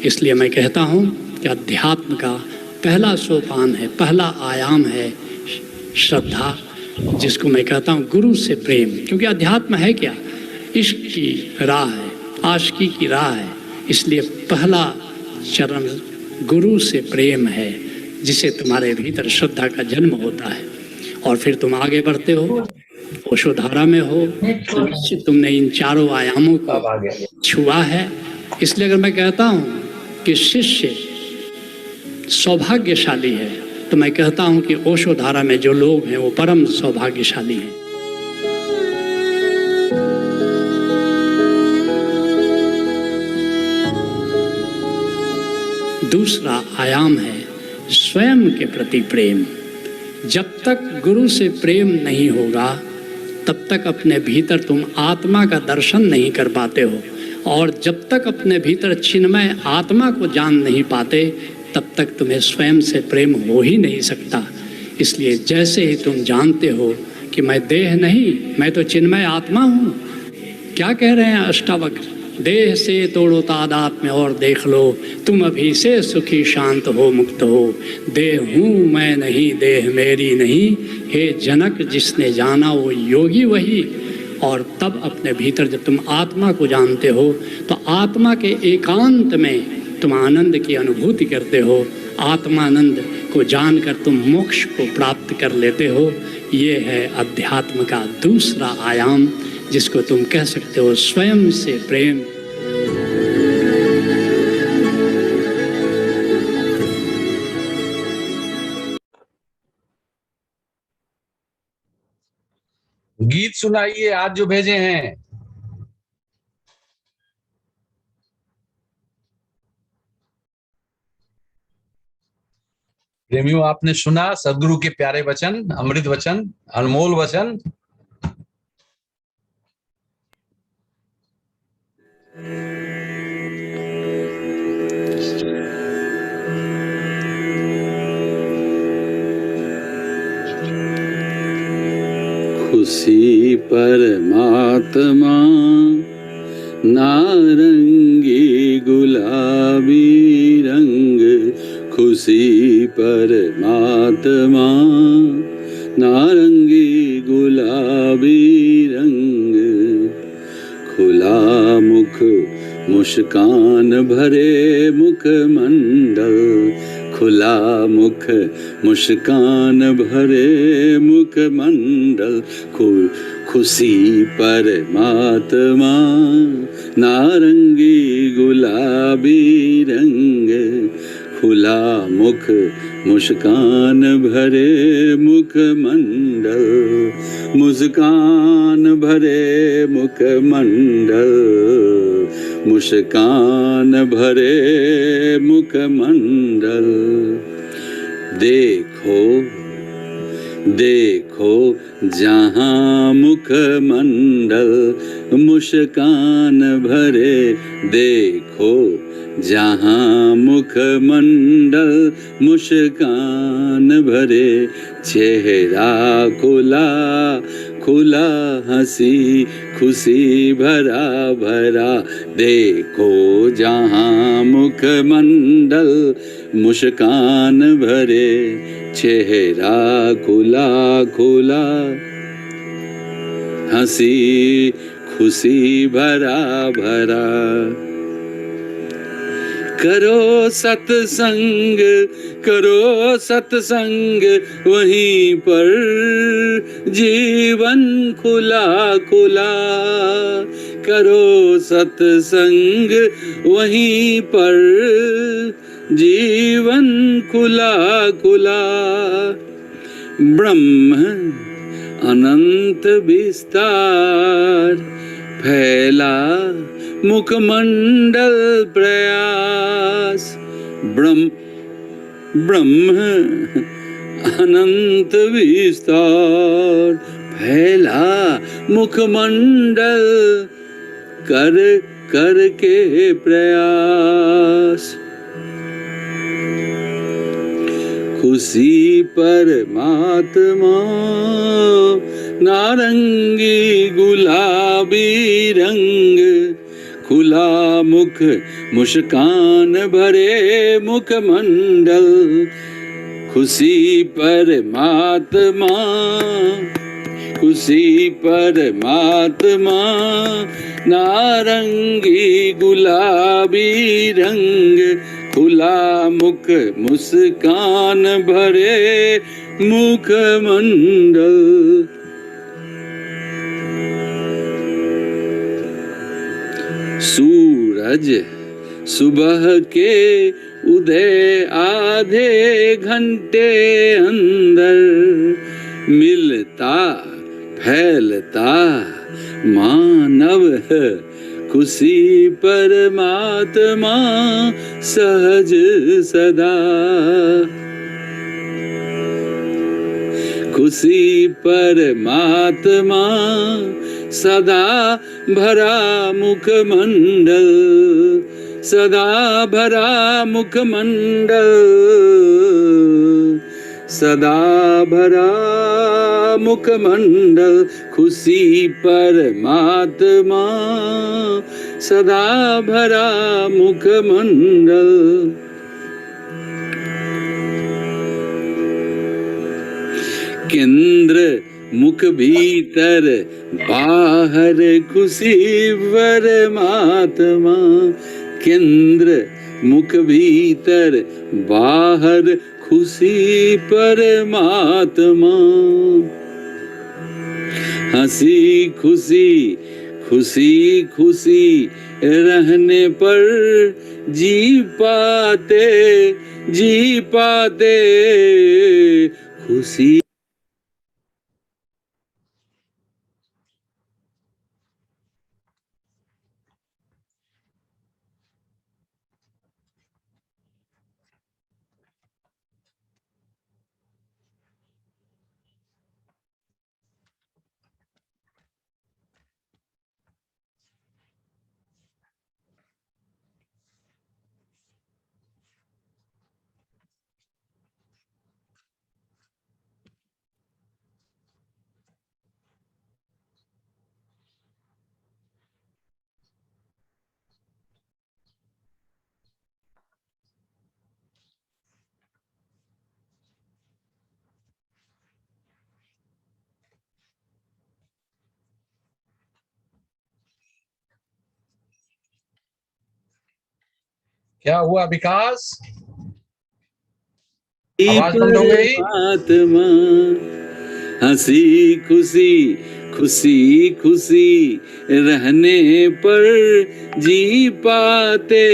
इसलिए मैं कहता हूँ कि अध्यात्म का पहला सोपान है, पहला आयाम है श्रद्धा, जिसको मैं कहता हूँ गुरु से प्रेम। क्योंकि अध्यात्म है क्या? इश्क की राह है, आशिकी की राह है। इसलिए पहला चरण गुरु से प्रेम है, जिसे तुम्हारे भीतर श्रद्धा का जन्म होता है। और फिर तुम आगे बढ़ते हो, ओशोधारा में हो, तो निश्चित तुमने इन चारों आयामों को छुआ है। इसलिए अगर मैं कहता हूँ कि शिष्य सौभाग्यशाली है, तो मैं कहता हूँ कि ओशोधारा में जो लोग हैं वो परम सौभाग्यशाली हैं। दूसरा आयाम है स्वयं के प्रति प्रेम। जब तक गुरु से प्रेम नहीं होगा तब तक अपने भीतर तुम आत्मा का दर्शन नहीं कर पाते हो, और जब तक अपने भीतर चिन्मय आत्मा को जान नहीं पाते तब तक तुम्हें स्वयं से प्रेम हो ही नहीं सकता। इसलिए जैसे ही तुम जानते हो कि मैं देह नहीं, मैं तो चिन्मय आत्मा हूँ। क्या कह रहे हैं अष्टावक्र? देह से तोड़ो तादात्म्य और देख लो, तुम अभी से सुखी शांत हो मुक्त हो। देह हूँ मैं नहीं, देह मेरी नहीं, हे जनक जिसने जाना वो योगी वही। और तब अपने भीतर जब तुम आत्मा को जानते हो तो आत्मा के एकांत में तुम आनंद की अनुभूति करते हो। आत्मानंद को जानकर तुम मोक्ष को प्राप्त कर लेते हो। ये है अध्यात्म का दूसरा आयाम, जिसको तुम कह सकते हो स्वयं से प्रेम। गीत सुनाइए आज जो भेजे हैं। प्रेमियों, आपने सुना सदगुरु के प्यारे वचन, अमृत वचन, अनमोल वचन। खुशी परमात्मा नारंगी गुलाबी रंग, खुशी परमात्मा नारंगी गुलाबी रंग, खुला मुख मुस्कान भरे मुखमंडल, खुला मुख मुस्कान भरे मुखमंडल, खुशी परमात्मा नारंगी गुलाबी रंग, खुला मुख मुस्कान भरे मुखमंडल, मुस्कान भरे मुखमंडल, मुस्कान भरे मुखमंडल। देखो देखो जहाँ मुखमंडल मुस्कान भरे, देखो जहाँ मुखमंडल मुस्कान भरे, चेहरा खुला खुला हंसी खुशी भरा भरा, देखो जहाँ मुखमंडल मुस्कान भरे, चेहरा खुला खुला हंसी खुशी भरा भरा। करो सत्संग करो सत्संग, वहीं पर जीवन खुला खुला, करो सत्संग वहीं पर जीवन खुला खुला। ब्रह्म अनंत विस्तार फैला मुखमंडल प्रयास, ब्रह्म अनंत विस्तार फैला मुखमंडल, कर कर के प्रयास। खुशी परमात्मा, नारंगी गुलाबी रंग, खुला मुख मुस्कान भरे मुखमंडल। खुशी परमात्मा, खुशी परमात्मा, नारंगी गुलाबी रंग, खुला मुख मुस्कान भरे मुखमंडल। सूरज सुबह के उदय आधे घंटे अंदर, मिलता फैलता मानव है खुशी परमात्मा सहज सदा। खुशी परमात्मा सदा भरा मुखमंडल, सदा भरा मुखमंडल, सदा भरा मुखमंडल। खुशी परमात्मा सदा भरा मुखमंडल। केंद्र मुख भीतर बाहर खुशी परमात्मा, केंद्र मुख भीतर बाहर खुशी परमात्मा। हंसी खुशी खुशी खुशी रहने पर जी पाते खुशी। क्या हुआ विकास? आवाज बंद हो गई? परमात्मा हंसी खुशी खुशी खुशी रहने पर जी पाते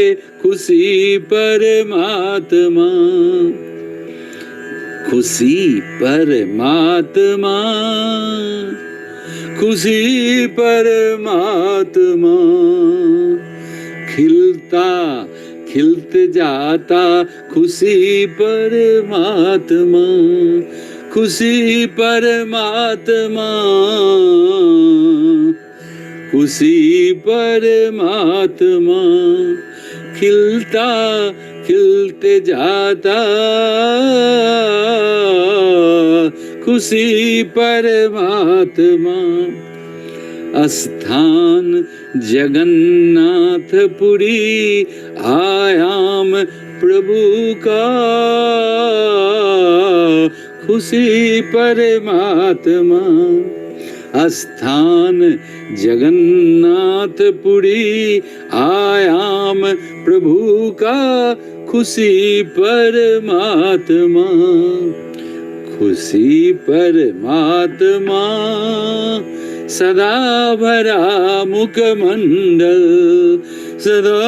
खुशी परमात्मा। खुशी परमात्मा, खुशी परमात्मा। खिलता खिलत जाता खुशी परमात्मा, खुशी परमात्मा, खुशी परमात्मा। खिलता खिलते जाता खुशी परमात्मा। स्थान जगन्नाथपुरी आयाम प्रभु का खुशी परमात्मा। स्थान जगन्नाथपुरी आयाम प्रभु का खुशी परमात्मा, खुशी परमात्मा। सदा भरा मुखमंडल, सदा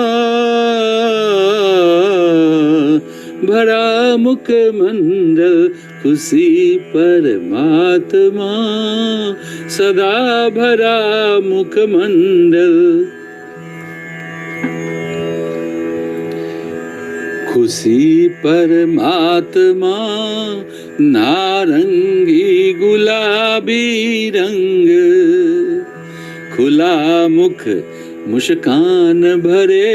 भरा मुखमंडल। खुशी परमात्मा सदा भरा मुखमंडल। खुशी परमात्मा नारंगी गुलाबी रंग, खुला मुख मुस्कान भरे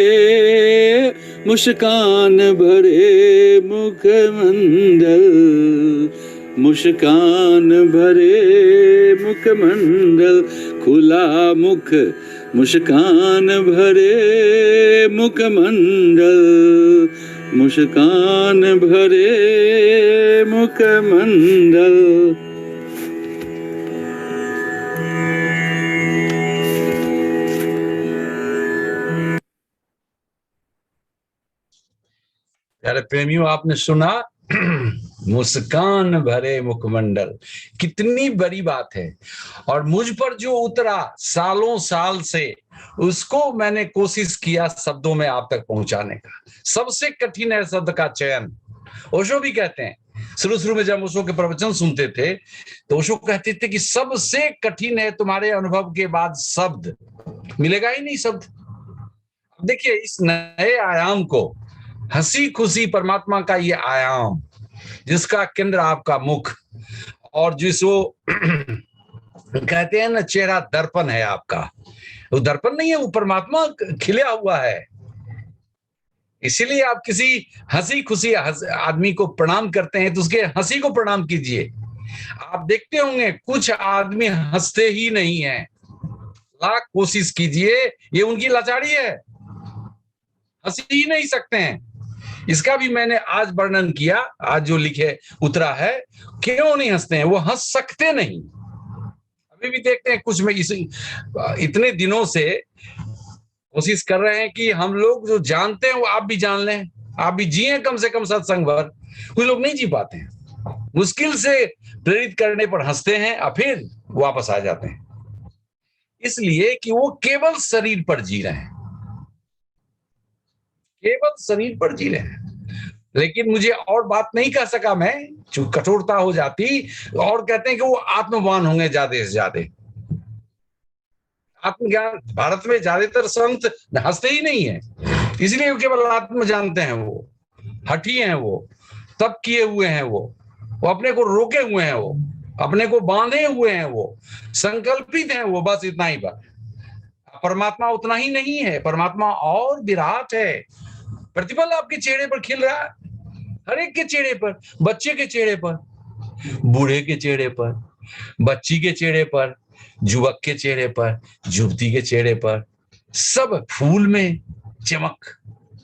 मुखमंडल, मुस्कान भरे मुखमंडल, खुला मुख मुस्कान भरे मुखमंडल, मुस्कान भरे मुखमंडल। प्यारे प्रेमियों, आपने सुना मुस्कान भरे मुखमंडल, कितनी बड़ी बात है। और मुझ पर जो उतरा सालों साल से, उसको मैंने कोशिश किया शब्दों में आप तक पहुंचाने का। सबसे कठिन है शब्द का चयन। ओशो भी कहते हैं, शुरू में जब ओशो के प्रवचन सुनते थे तो ओशो कहते थे कि सबसे कठिन है तुम्हारे अनुभव के बाद शब्द, मिलेगा ही नहीं शब्द। देखिए इस नए आयाम को, हंसी खुशी परमात्मा का ये आयाम, जिसका केंद्र आपका मुख, और जिसको कहते हैं ना चेहरा दर्पण है आपका, वो दर्पण नहीं है, वो परमात्मा खिला हुआ है। इसीलिए आप किसी हंसी खुशी आदमी को प्रणाम करते हैं तो उसके हंसी को प्रणाम कीजिए। आप देखते होंगे कुछ आदमी हंसते ही नहीं है, लाख कोशिश कीजिए, ये उनकी लाचारी है, हंस ही नहीं सकते हैं। इसका भी मैंने आज वर्णन किया, आज जो लिखे उतरा है, क्यों नहीं हंसते हैं, वो हंस सकते नहीं। अभी भी देखते हैं कुछ में इतने दिनों से कोशिश कर रहे हैं कि हम लोग जो जानते हैं वो आप भी जान लें, आप भी जिए कम से कम सत्संग भर। कुछ लोग नहीं जी पाते हैं, मुश्किल से प्रेरित करने पर हंसते हैं और फिर वापस आ जाते हैं, इसलिए कि वो केवल शरीर पर जी रहे हैं, केवल शरीर पर जी रहे हैं। लेकिन मुझे और बात नहीं कह सका मैं, कठोरता हो जाती, और कहते हैं कि वो आत्मवान होंगे ज्यादा से ज्यादा। आत्मज्ञान, भारत में ज्यादातर संत हंसते ही नहीं है, इसलिए केवल आत्म जानते हैं, वो हठी हैं, वो तप किए हुए हैं, वो अपने को रोके हुए हैं, वो अपने को बांधे हुए हैं, वो संकल्पित हैं, वो बस इतना ही बात। परमात्मा उतना ही नहीं है, परमात्मा और विराट है। प्रतिपल आपके चेहरे पर खिल रहा है, हर एक के चेहरे पर, बच्चे के चेहरे पर, बूढ़े के चेहरे पर, बच्ची के चेहरे पर, युवक के चेहरे पर, युवती के चेहरे पर, सब फूल में चमक।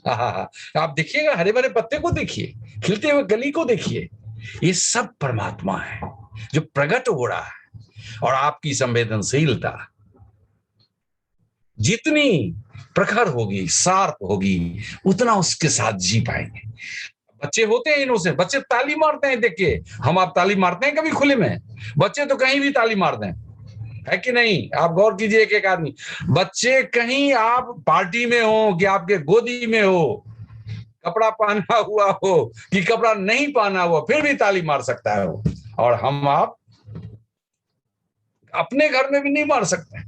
आप देखिएगा, हरे भरे पत्ते को देखिए, खिलते हुए कली को देखिए, ये सब परमात्मा है जो प्रकट हो रहा है। और आपकी संवेदनशीलता जितनी प्रखर होगी, शार्प होगी, उतना उसके साथ जी पाएंगे। बच्चे होते हैं इनोसेंट, बच्चे ताली मारते हैं, देखिए हम आप ताली मारते हैं कभी खुले में? बच्चे तो कहीं भी ताली मार दें, है कि नहीं? आप गौर कीजिए, एक एक आदमी, बच्चे कहीं आप पार्टी में हो कि आपके गोदी में हो, कपड़ा पहना हुआ हो कि कपड़ा नहीं पहना हुआ, फिर भी ताली मार सकता है वो। और हम आप अपने घर में भी नहीं मार सकते,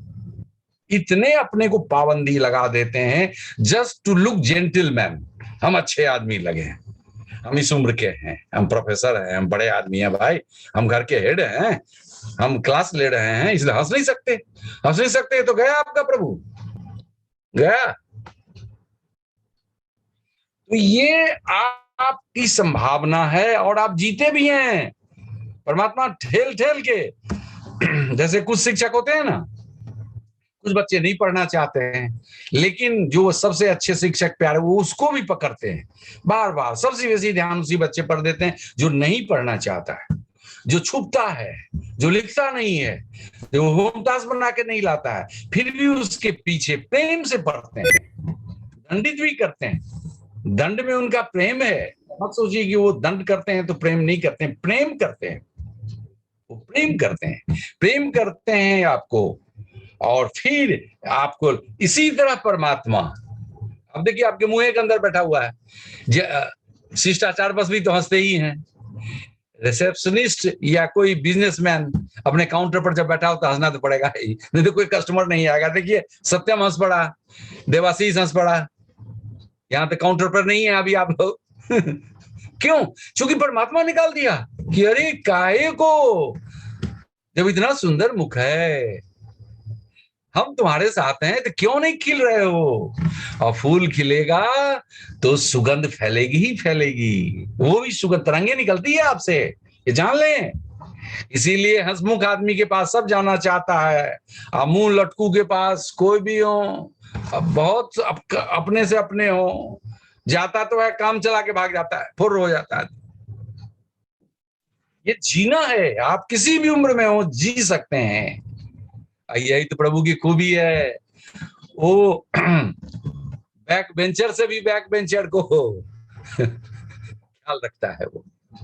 इतने अपने को पाबंदी लगा देते हैं जस्ट टू लुक जेंटलमैन। हम अच्छे आदमी लगे हैं, हम इस उम्र के हैं, हम प्रोफेसर हैं, हम बड़े आदमी हैं भाई, हम घर के हेड हैं, हम क्लास ले रहे हैं, इसलिए हंस नहीं सकते। हंस नहीं सकते तो गया आपका प्रभु, गया। तो ये आपकी संभावना है और आप जीते भी हैं। परमात्मा ठेल ठेल के, जैसे कुछ शिक्षक होते हैं ना, कुछ बच्चे नहीं पढ़ना चाहते हैं, लेकिन जो सबसे अच्छे शिक्षक प्यारे वो उसको भी पकड़ते हैं, बार बार सबसे बेसी ध्यान उसी बच्चे पर देते हैं जो नहीं पढ़ना चाहता है, जो छुपता है, जो लिखता नहीं है, जो होमताज बना के नहीं लाता है, फिर भी उसके पीछे प्रेम से पढ़ते हैं, दंडित भी करते हैं। दंड में उनका प्रेम है, मत सोचिए कि वो दंड करते हैं तो प्रेम नहीं करते हैं, प्रेम करते हैं, वो प्रेम करते हैं, प्रेम करते हैं आपको। और फिर आपको इसी तरह परमात्मा, अब देखिए आपके मुंह के अंदर बैठा हुआ है, शिष्टाचार बस भी तो हंसते ही हैं। रिसेप्शनिस्ट या कोई बिजनेसमैन अपने काउंटर पर जब बैठा हो तो हंसना तो पड़ेगा ही, नहीं तो कोई कस्टमर नहीं आएगा। देखिए सत्यम हंस पड़ा, देवाशीष हंस पड़ा, यहाँ पे काउंटर पर नहीं है अभी आप लोग क्यों? क्योंकि परमात्मा निकाल दिया कि अरे काहे को, जब इतना सुंदर मुख है, हम तुम्हारे साथ हैं, तो क्यों नहीं खिल रहे हो? और फूल खिलेगा तो सुगंध फैलेगी ही फैलेगी, वो भी सुगंध तरंगे निकलती है आपसे, ये जान लें। इसीलिए हंसमुख आदमी के पास सब जाना चाहता है, अब मुंह लटकू के पास कोई भी हो, अब बहुत अपने से अपने हो, जाता तो है काम चला के भाग जाता है, फुर्र हो जाता है। ये जीना है, आप किसी भी उम्र में हो जी सकते हैं। यही तो प्रभु की खूबी है, वो बैक बेंचर से भी बैक बेंचर को ख्याल रखता है, वो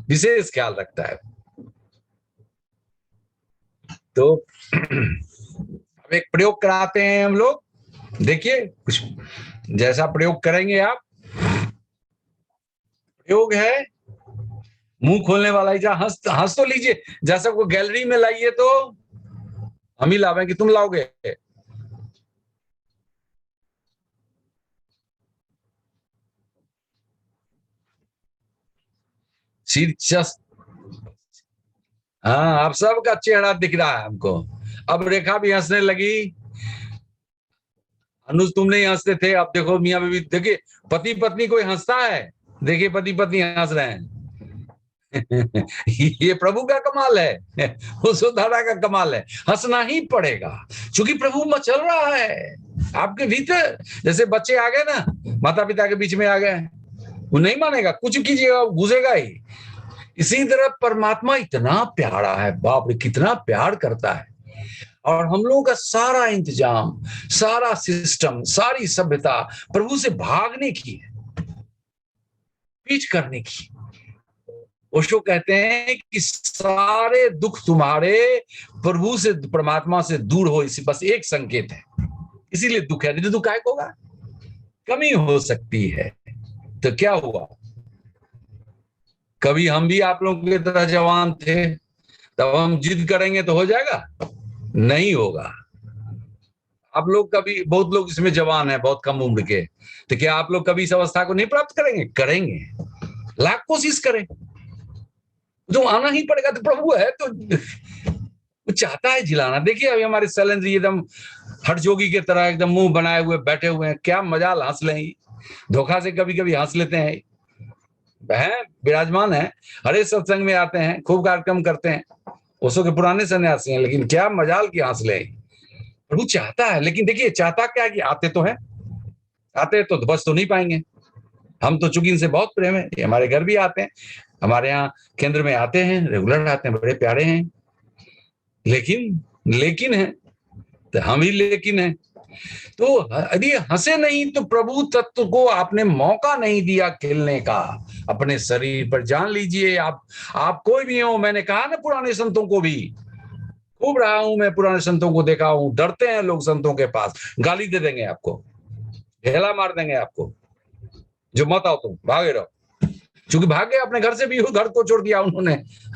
विशेष ख्याल रखता है। तो अब एक प्रयोग कराते हैं हम लोग, देखिए कुछ जैसा प्रयोग करेंगे आप। प्रयोग है मुंह खोलने वाला ही, हंस तो लीजिए, जैसा को गैलरी में लाइए तो हम ही लावे कि तुम लाओगे। हाँ, आप सबका चेहरा दिख रहा है हमको। अब रेखा भी हंसने लगी, अनुज तुम नहीं हंसते थे, अब देखो मियां बीवी, देखिए पति पत्नी कोई हंसता है, देखिए पति पत्नी हंस रहे हैं। ये प्रभु का कमाल है, उस उदाहरण का कमाल है, हंसना ही पड़ेगा क्योंकि प्रभु मचल रहा है आपके भीतर। जैसे बच्चे आ गए ना, माता पिता के बीच में आ गए, वो नहीं मानेगा, कुछ कीजिएगा घुसेगा ही। इसी तरह परमात्मा इतना प्यारा है, बाप रे कितना प्यार करता है। और हम लोगों का सारा इंतजाम, सारा सिस्टम, सारी सभ्यता प्रभु से भागने की है, पीछ करने की। ओशो कहते हैं कि सारे दुख तुम्हारे प्रभु से, परमात्मा से दूर हो, इसी बस एक संकेत है, इसीलिए दुख है। नहीं दुख काय होगा, कमी हो सकती है। तो क्या हुआ, कभी हम भी आप लोगों की तरह जवान थे, तब हम जिद करेंगे तो हो जाएगा? नहीं होगा। आप लोग कभी, बहुत लोग इसमें जवान हैं बहुत कम उम्र के, तो क्या आप लोग कभी इस अवस्था को नहीं प्राप्त करेंगे? करेंगे, लाख कोशिश करें तो आना ही पड़ेगा। तो प्रभु है तो वो चाहता है जिलाना। देखिए अभी हमारे शैलेंद्र जी एकदम हठ जोगी की तरह एकदम मुंह बनाए हुए बैठे हुए हैं, क्या मजाल हंस लें, धोखा से कभी कभी हंस लेते हैं, विराजमान है, हरे सत्संग में आते हैं, खूब कार्यक्रम करते हैं, उसो के पुराने सन्यासी हैं, लेकिन क्या मजाल की हंस ले। प्रभु चाहता है, लेकिन देखिए चाहता क्या कि आते तो है, आते तो बस तो नहीं पाएंगे। हम तो चूंकि इनसे बहुत प्रेम है, हमारे घर भी आते हैं, हमारे यहाँ केंद्र में आते हैं, रेगुलर आते हैं, बड़े प्यारे हैं, लेकिन है तो हम ही लेकिन है। तो यदि हंसे नहीं तो प्रभु तत्व को आपने मौका नहीं दिया खिलने का अपने शरीर पर। जान लीजिए आप कोई भी हो, मैंने कहा ना पुराने संतों को भी खूब रहा हूं मैं, पुराने संतों को देखा हूं, डरते हैं लोग संतों के पास, गाली दे देंगे आपको, ढेला मार देंगे आपको, जो मत आओ तुम भागे रहो। क्योंकि भागे अपने घर से भी, घर को छोड़ दिया उन्होंने,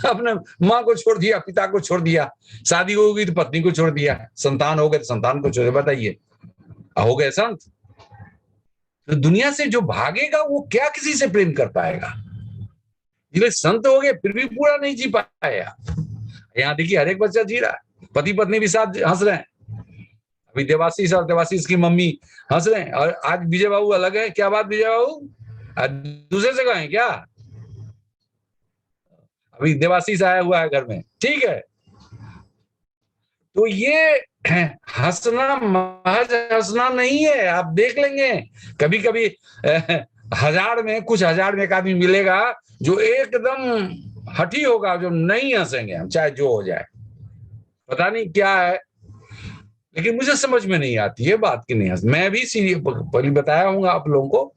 अपने माँ को छोड़ दिया, पिता को छोड़ दिया, शादी हो गई तो पत्नी को छोड़ दिया, संतान हो गए तो संतान को छोड़ दिया। बताइए हो गए संत। तो दुनिया से जो भागेगा वो क्या किसी से प्रेम कर पाएगा? ये संत हो गए फिर भी पूरा नहीं जी पाया। यहाँ देखिए हर एक बच्चा जी रहा है, पति पत्नी भी साथ हंस रहे हैं, अभी देवाशीष और देवाशीष की मम्मी हंस रहे हैं, और आज विजय बाबू अलग है। क्या बात विजय बाबू, दूसरे से कहें क्या? अभी देवाशीष आया हुआ है घर में, ठीक है। तो ये हंसना महज हंसना नहीं है, आप देख लेंगे कभी कभी 1000 में, कुछ 1000 में एक आदमी मिलेगा जो एकदम हठी होगा, जो नहीं हंसेंगे हम, चाहे जो हो जाए, पता नहीं क्या है, लेकिन मुझे समझ में नहीं आती है बात की नहीं हंस। मैं भी पहले बताया हूँ आप लोगों को,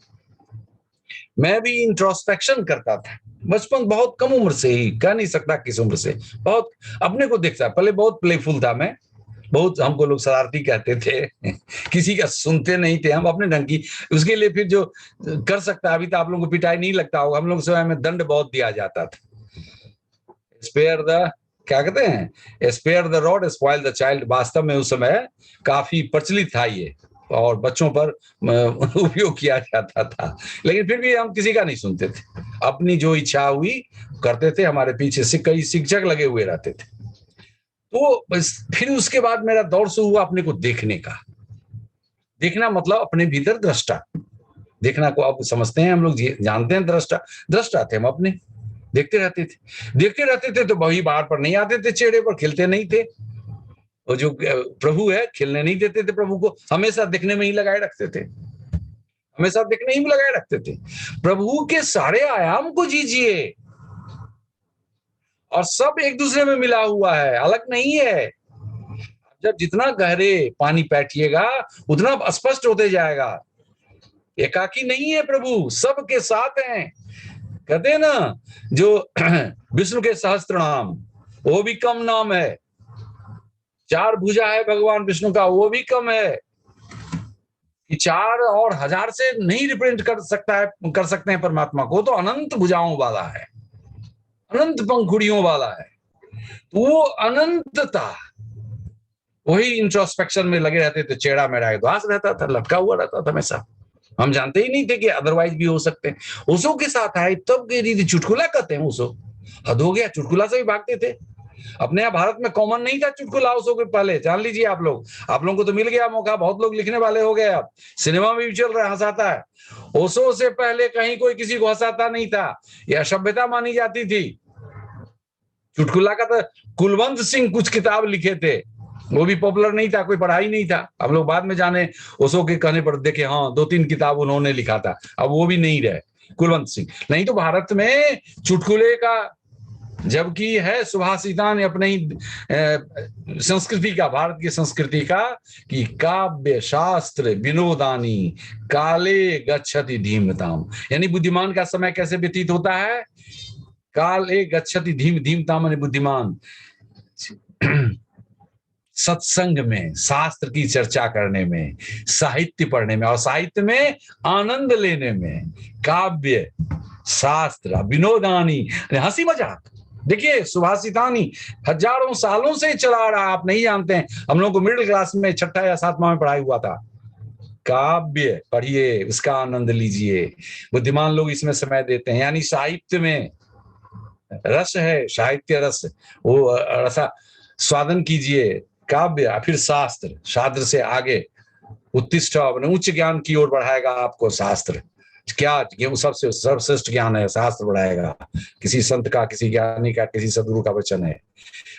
मैं भी इंट्रोस्पेक्शन करता था बचपन, बहुत कम उम्र से ही, कह नहीं सकता किस उम्र से, बहुत अपने को दिखता है। पहले बहुत प्लेफुल था मैं, बहुत, हमको लोग शरारती कहते थे किसी का सुनते नहीं थे हम, अपने ढंग की। उसके लिए फिर जो कर सकता है, अभी तो आप लोगों को पिटाई नहीं लगता होगा, हम लोग समय में दंड बहुत दिया जाता था। स्पेयर द, क्या कहते हैं, spare the rod spoil the child. वास्तव में उस समय काफी प्रचलित था ये, और बच्चों पर उपयोग किया जाता था, लेकिन फिर भी हम किसी का नहीं सुनते थे, अपनी जो इच्छा हुई करते थे। हमारे पीछे से कई शिक्षक लगे हुए रहते थे। तो फिर उसके बाद मेरा दौर शुरू हुआ अपने को देखने का। देखना मतलब अपने भीतर दृष्टा। देखना को आप समझते हैं, हम लोग जानते हैं दृष्टा। दृष्टा थे हम अपने, देखते रहते थे तो वही बाहर पर नहीं आते थे, चेहरे पर खिलते नहीं थे। और जो प्रभु है खिलने नहीं देते थे, प्रभु को हमेशा दिखने में ही लगाए रखते थे, हमेशा दिखने ही में लगाए रखते थे। प्रभु के सारे आयाम को जीजिए, और सब एक दूसरे में मिला हुआ है, अलग नहीं है। जब जितना गहरे पानी बैठिएगा उतना स्पष्ट होते जाएगा। एकाकी नहीं है प्रभु, सबके साथ हैं। कहते हैं ना, जो विष्णु के सहस्त्र नाम, वो भी कम नाम है। 4 भुजा है भगवान विष्णु का, वो भी कम है कि 4 और 1000 से नहीं रिप्रेजेंट कर सकते हैं परमात्मा को। तो अनंत भुजाओं वाला है, अनंत पंखुड़ियों वाला है। तो वो अनंतता, वही इंट्रोस्पेक्शन में लगे रहते थे। चेहरा मेरा उदास रहता था, लटका हुआ रहता था हमेशा। हम जानते ही नहीं थे कि अदरवाइज भी हो सकते हैं। ओशो के साथ आए तब के चुटकुला कहते हैं ओशो, हद हो गया, चुटकुला से भी भागते थे। अपने यहाँ भारत में कॉमन नहीं था चुटकुला ओशो के पहले, जान लीजिए आप लोगों को तो मिल गया मौका, बहुत लोग लिखने वाले हो गए। अब सिनेमा में भी चल रहा है, हंसाता है। ओशो से पहले कहीं कोई किसी को हंसाता नहीं था, यह सभ्यता मानी जाती थी। चुटकुला का तो कुलवंत सिंह कुछ किताब लिखे थे, वो भी पॉपुलर नहीं था, कोई पढ़ाई नहीं था। हम लोग बाद में जाने, ओशो के कहने पर देखे, हाँ 2-3 किताब उन्होंने लिखा था, अब वो भी नहीं रहे कुलवंत सिंह। नहीं तो भारत में चुटकुले का, जबकि है सुभाषिता ने अपने ही संस्कृति का, भारत की संस्कृति का, कि काव्य शास्त्र विनोदानी काले गच्छति धीमताम, यानी बुद्धिमान का समय कैसे व्यतीत होता है। काले गच्छति धीमताम यानी बुद्धिमान सत्संग में, शास्त्र की चर्चा करने में, साहित्य पढ़ने में, और साहित्य में आनंद लेने में, काव्य शास्त्र विनोदानी हंसी मजाक। देखिए सुभाषितानी हजारों सालों से चला रहा, आप नहीं जानते हैं। हम लोग को मिडिल क्लास में 6ठा या 7वां में पढ़ाई हुआ था। काव्य पढ़िए, उसका आनंद लीजिए। बुद्धिमान लोग इसमें समय देते हैं, यानी साहित्य में रस है, साहित्य रस, वो रसा स्वादन कीजिए। काव्य, फिर शास्त्र, शास्त्र से आगे उत्तिष्ठ, उच्च ज्ञान की ओर बढ़ाएगा आपको शास्त्र। क्या सबसे सर्वश्रेष्ठ ज्ञान है, शास्त्र बढ़ाएगा। किसी संत का, किसी ज्ञानी का, किसी सदगुरु का वचन है।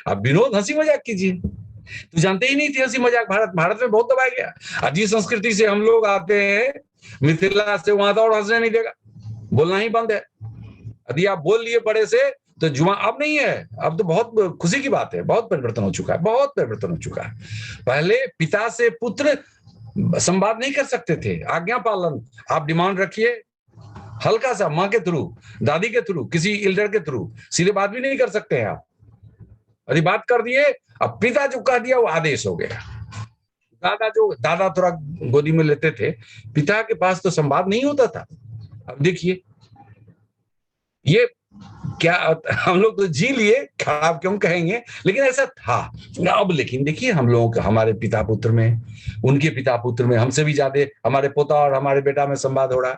आप विनोद हंसी मजाक कीजिए। तो जानते ही नहीं थे हंसी मजाक भारत में बहुत दबाया गया। अजीब संस्कृति से हम लोग आते हैं, मिथिला से, वहां तो और हंसने नहीं देगा, बोलना ही बंद है। यदि आप बोल लिए बड़े से तो जुआ अब नहीं है। अब तो बहुत खुशी की बात है, बहुत परिवर्तन हो चुका है, बहुत परिवर्तन हो चुका है। पहले पिता से पुत्र संवाद नहीं कर सकते थे, आज्ञा पालन। आप डिमांड रखिए, हल्का सा, माँ के थ्रू, दादी के थ्रू, किसी एल्डर के थ्रू, सीधे बात भी नहीं कर सकते हैं आप। यदि बात कर दिए, अब पिता जो कह दिया वो आदेश हो गया। दादा थोड़ा गोदी में लेते थे, पिता के पास तो संवाद नहीं होता था। अब देखिए, ये क्या हम लोग तो जी लिए, खराब क्यों कहेंगे, लेकिन ऐसा था। अब लेकिन देखिए, हम लोगों का, हमारे पिता पुत्र में, उनके पिता पुत्र में, हमसे भी ज्यादा हमारे पोता और हमारे बेटा में संवाद हो रहा है।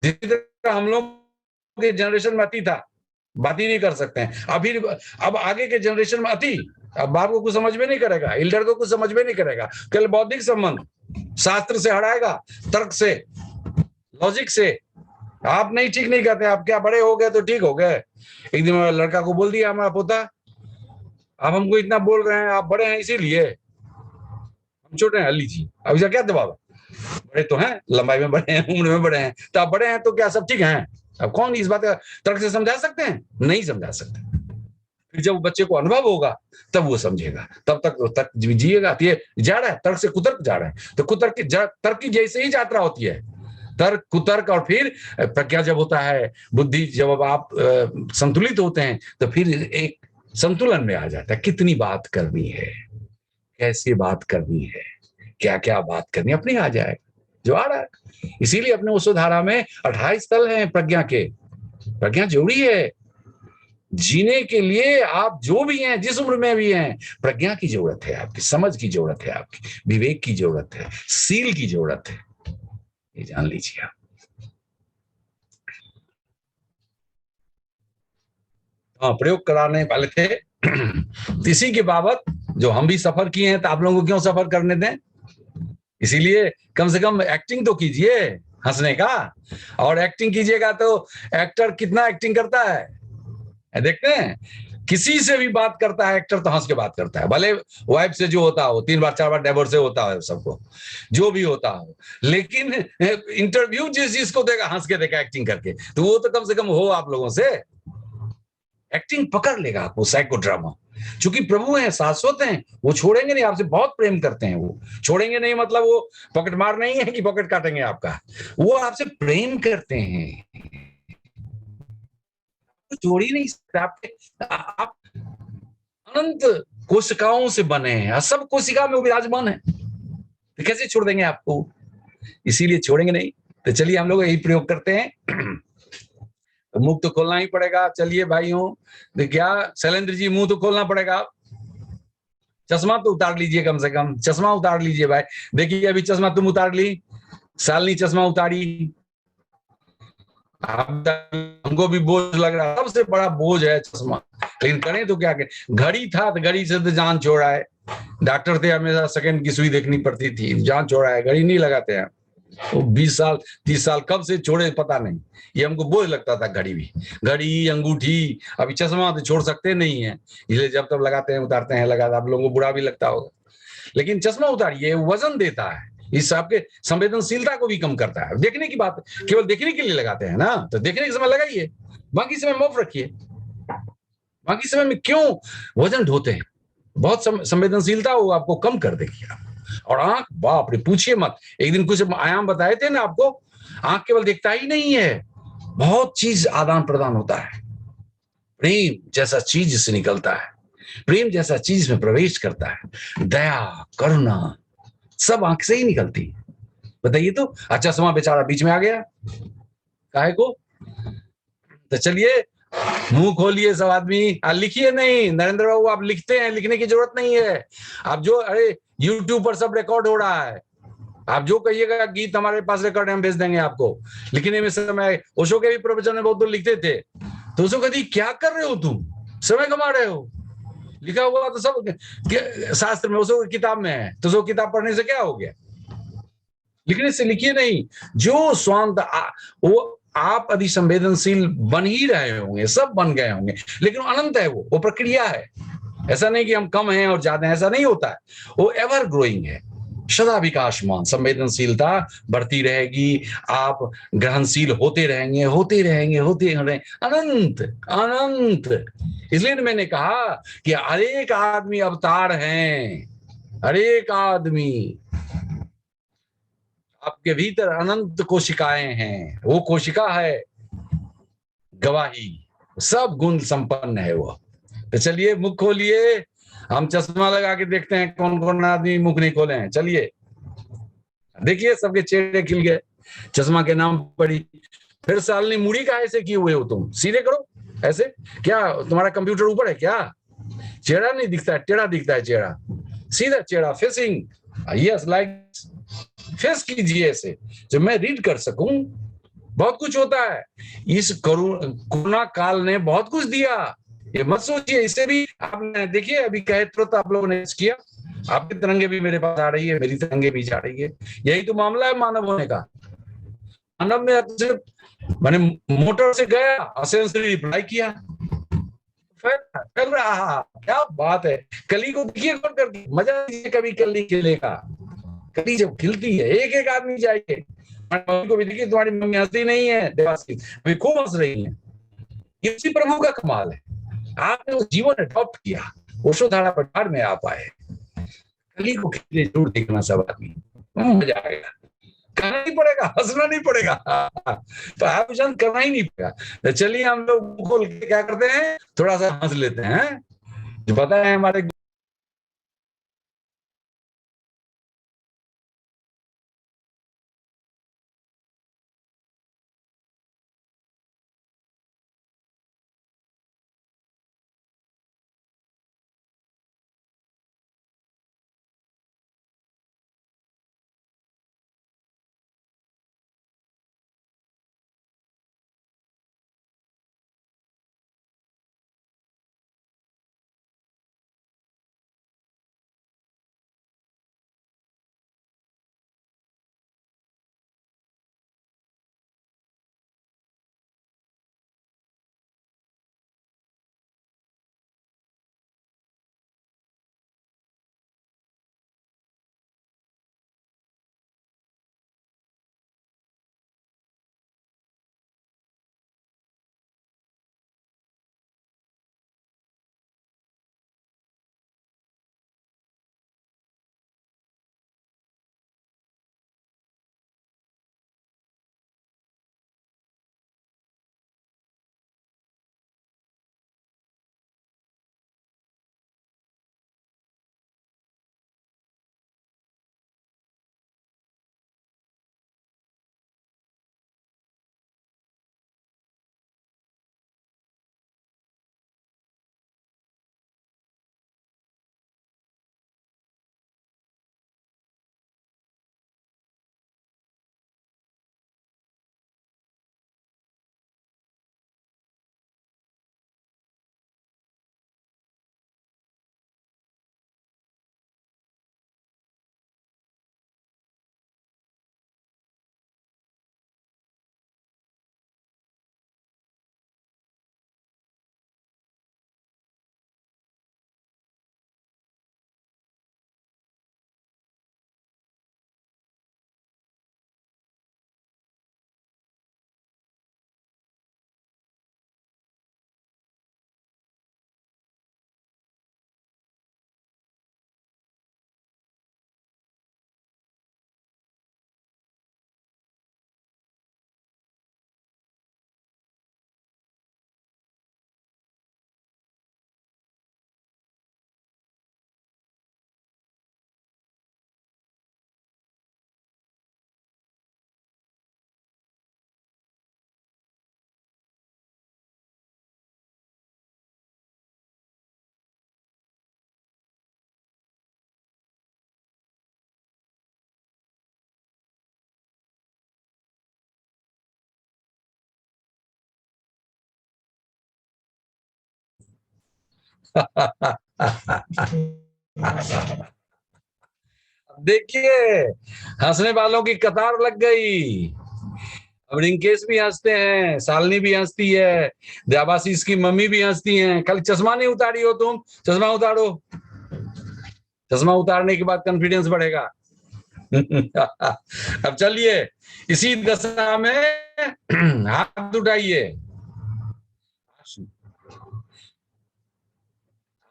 जिस तरह हम लोग के जनरेशन में अति था, बात ही नहीं कर सकते हैं। अब आगे के जनरेशन में अति, अब बाप को कुछ समझ में नहीं करेगा, एल्डर को कुछ समझ में नहीं करेगा। केवल बौद्धिक संबंध शास्त्र से हटाएगा, तर्क से, लॉजिक से। आप नहीं, ठीक नहीं कहते, आप क्या बड़े हो गए तो ठीक हो गए। एक दिन मेरा लड़का को बोल दिया, हमारा पोता, आप हमको इतना बोल रहे हैं, आप बड़े हैं इसीलिए, हम छोटे हैं, लीजिए। अब इसका क्या दबाव है, बड़े तो हैं, लंबाई में बड़े हैं, उम्र में बड़े हैं, तो आप बड़े हैं तो क्या सब ठीक है। अब कौन इस बात का तर्क से समझा सकते हैं, नहीं समझा सकते। फिर जब बच्चे को अनुभव होगा तब वो समझेगा, तब तक जिएगा। ये जा रहा है, तर्क से कुतर्क जा रहा है, तो तर्क की जैसे ही यात्रा होती है, तर्क कुतर्क, और फिर प्रज्ञा जब होता है, बुद्धि जब आप संतुलित होते हैं, तो फिर एक संतुलन में आ जाता है। कितनी बात करनी है, कैसे बात करनी है, क्या क्या बात करनी, अपने आ जाएगा जो आ रहा है। इसीलिए अपने उस धारा में 28 स्थल हैं प्रज्ञा के। प्रज्ञा जरूरी है जीने के लिए। आप जो भी हैं, जिस उम्र में भी हैं, प्रज्ञा की जरूरत है, आपकी समझ की जरूरत है, आपकी विवेक की जरूरत है, सील की जरूरत है, ये जान लीजिए आप। हाँ, प्रयोग कराने वाले थे। इसी के बाबत जो हम भी सफर किए हैं, तो आप लोगों को क्यों सफर करने दें? इसीलिए कम से कम एक्टिंग तो कीजिए हंसने का। और एक्टिंग कीजिएगा तो एक्टर कितना एक्टिंग करता है देखते हैं। किसी से भी बात करता है एक्टर तो हंस के बात करता है, भले वाइफ से जो होता हो, 3 बार 4 बार डिवोर्स से होता है सबको, जो भी होता हो, लेकिन इंटरव्यू जिस चीज को देगा हंस के देगा एक्टिंग करके, तो वो तो कम से कम हो आप लोगों से। एक्टिंग पकड़ लेगा आपको साइको ड्रामा। चूंकि प्रभु हैं, शाश्वत हैं, वो छोड़ेंगे नहीं, आपसे बहुत प्रेम करते हैं। वो छोड़ेंगे नहीं मतलब वो पॉकेट मार नहीं है कि पॉकेट काटेंगे आपका, वो आपसे प्रेम करते हैं, तो छोड़ ही नहीं सकते। आप अनंत कोशिकाओं से बने हैं, सब कोशिका में विराजमान है, तो कैसे छोड़ देंगे आपको? इसीलिए छोड़ेंगे नहीं। तो चलिए हम लोग यही प्रयोग करते हैं। तो मुंह तो खोलना ही पड़ेगा। चलिए भाइयों, क्या शैलेंद्र जी, मुंह तो खोलना पड़ेगा। चश्मा तो उतार लीजिए, कम से कम चश्मा उतार लीजिए भाई। देखिए अभी चश्मा तुम उतार ली, शालिनी चश्मा उतारी, हमको भी बोझ लग रहा है, सबसे बड़ा बोझ है चश्मा, लेकिन करें तो क्या करें। घड़ी था तो घड़ी से तो जान छोड़ा है। डॉक्टर थे, हमेशा सेकंड की सुई देखनी पड़ती थी, जान छोड़ा है, घड़ी नहीं लगाते हैं। वो 20 साल 30 साल कब से छोड़े पता नहीं। ये हमको बोझ लगता था, घड़ी भी, घड़ी अंगूठी। अभी चश्मा तो छोड़ सकते नहीं है, इसलिए जब तब लगाते हैं, उतारते हैं, लगाते। आप लोगों को बुरा भी लगता होगा, लेकिन चश्मा उतारिए, वजन देता है, इस आपके संवेदनशीलता को भी कम करता है। देखने की बात, केवल देखने के लिए लगाते हैं ना, तो देखने के समय लगाइए, बाकी समय मौफ रखिए। बाकी समय में क्यों वजन ढोते हैं? बहुत संवेदनशीलता वो आपको कम कर देगी। और आंख, बाप रे पूछिए मत। एक दिन कुछ आयाम बताए थे ना आपको, आंख केवल देखता ही नहीं है, बहुत चीज आदान प्रदान होता है। प्रेम जैसा चीज से निकलता है, प्रेम जैसा चीज में प्रवेश करता है, दया करुणा सब आंख से ही निकलती है। बताइए तो। अच्छा चश्मा बेचारा बीच में आ गया, काहे को? तो चलिए मुंह खोलिए सब आदमी, लिखिए नहीं। नरेंद्र बाबू आप लिखते हैं, लिखने की जरूरत नहीं है। आप जो, अरे यूट्यूब पर सब रिकॉर्ड हो रहा है, आप जो कहिएगा गीत हमारे पास रिकॉर्ड हम भेज देंगे आपको। लिखने में समय, ओशो के भी प्रवचन में बहुत लोग लिखते थे, तो ओशो कहती क्या कर रहे हो तुम, समय कमा रहे हो। लिखा हुआ तो सब शास्त्र में, ओशो की किताब में है, तो ओशो किताब पढ़ने से क्या हो गया? लिखने से लिखिए नहीं। जो स्वांत वो आप अधि संवेदनशील बन ही रहे होंगे, सब बन गए होंगे, लेकिन अनंत है, वो प्रक्रिया है। ऐसा नहीं कि हम कम हैं और ज्यादा हैं, ऐसा नहीं होता है। वो एवर ग्रोइंग है, सदा विकासमान। संवेदनशीलता बढ़ती रहेगी, आप ग्रहणशील होते रहेंगे, होते रहेंगे, होते रहेंगे, अनंत अनंत। इसलिए मैंने कहा कि हर एक आदमी अवतार हैं, हर एक आदमी। आपके भीतर अनंत कोशिकाएं हैं, वो कोशिका है गवाही, सब गुण संपन्न है वो। तो चलिए मुख खोलिए, हम चश्मा लगा के देखते हैं कौन कौन आदमी मुख नहीं खोले हैं। चलिए देखिए, सबके चेहरे खिल गए, चश्मा के नाम पड़ी। फिर सालनी मुड़ी का ऐसे किए हुए हो तुम, सीधे करो ऐसे। क्या तुम्हारा कंप्यूटर ऊपर है क्या? चेहरा नहीं दिखता है, टेढ़ा दिखता है चेहरा, सीधा चेहरा, फेसिंग। यस, लाइक फेस कीजिए ऐसे, जो मैं रीड कर सकूं। बहुत कुछ होता है, इस कोरोना काल ने बहुत कुछ दिया। ये मत सोचिए, इससे भी आपने देखिए, अभी कहे तुरंत आप लोगों ने किया, आपके तिरंगे भी मेरे पास आ रही है, मेरी तिरंगे भी जा रही है। यही तो मामला है मानव होने का। मानव में सिर्फ मैंने मोटर से गया, से रिप्लाई किया, फैल रहा। क्या बात है। कली को देखिए कौन करती, मजा लीजिए कभी कली खिलेगा। कली जब खिलती है, एक एक आदमी जाइए, मम्मी को भी देखिए, तुम्हारी मम्मी हंसती नहीं है देवासी, अभी खूब हंस रही है। ये उसी प्रभु का कमाल है, आपने वो जीवन अडॉप्ट किया, ओशोधारा पठार में आप आए। कली को खिलते जरूर देखना सब आदमी, मजा आएगा। करना नहीं पड़ेगा, हंसना नहीं पड़ेगा, तो आयोजन करना ही नहीं पड़ेगा। तो चलिए हम लोग खोल के क्या करते हैं, थोड़ा सा हंस लेते हैं। जो पता है हमारे देखिए हंसने वालों की कतार लग गई। अब रिंकेश भी हंसते हैं, शालिनी भी हंसती है, देवाशीष की मम्मी भी हंसती हैं। कल चश्मा नहीं उतारी हो तुम, चश्मा उतारो। चश्मा उतारने के बाद कॉन्फिडेंस बढ़ेगा। अब चलिए इसी दशा में हाथ उठाइए।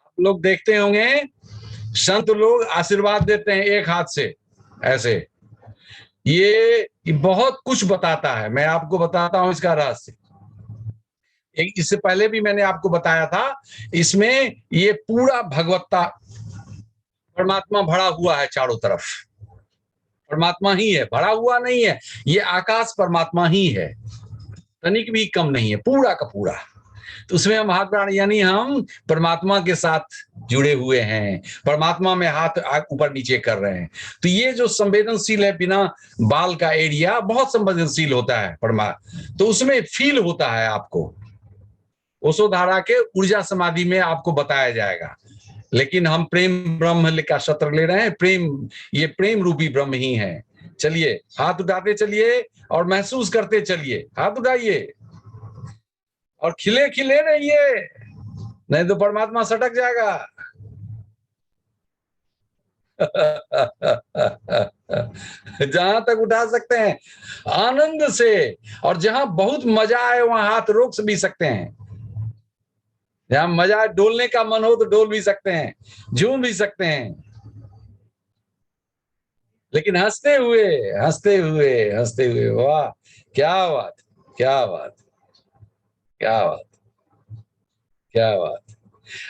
आप लोग देखते होंगे संत लोग आशीर्वाद देते हैं एक हाथ से ऐसे। ये बहुत कुछ बताता है। मैं आपको बताता हूं इसका रहस्य। इससे पहले भी मैंने आपको बताया था, इसमें ये पूरा भगवत्ता परमात्मा भरा हुआ है चारों तरफ। परमात्मा ही है, भरा हुआ नहीं है। ये आकाश परमात्मा ही है, तनिक भी कम नहीं है, पूरा का पूरा। तो उसमें हम हाथ प्राण यानी हम परमात्मा के साथ जुड़े हुए हैं, परमात्मा में हाथ ऊपर नीचे कर रहे हैं। तो ये जो संवेदनशील है, बिना बाल का एरिया बहुत संवेदनशील होता है तो उसमें फील होता है आपको। ओशो धारा के ऊर्जा समाधि में आपको बताया जाएगा। लेकिन हम प्रेम ब्रह्म का सत्र ले रहे हैं। प्रेम, ये प्रेम रूपी ब्रह्म ही है। चलिए हाथ उठाते चलिए और महसूस करते चलिए। हाथ उठाइए और खिले खिले रहिए, नहीं तो परमात्मा सटक जाएगा। जहां तक उठा सकते हैं आनंद से, और जहां बहुत मजा आए वहां हाथ रोक भी सकते हैं। जहां मजा डोलने का मन हो तो डोल भी सकते हैं, झूम भी सकते हैं, लेकिन हंसते हुए हंसते हुए हंसते हुए। वाह क्या बात, क्या बात, क्या बात, क्या बात।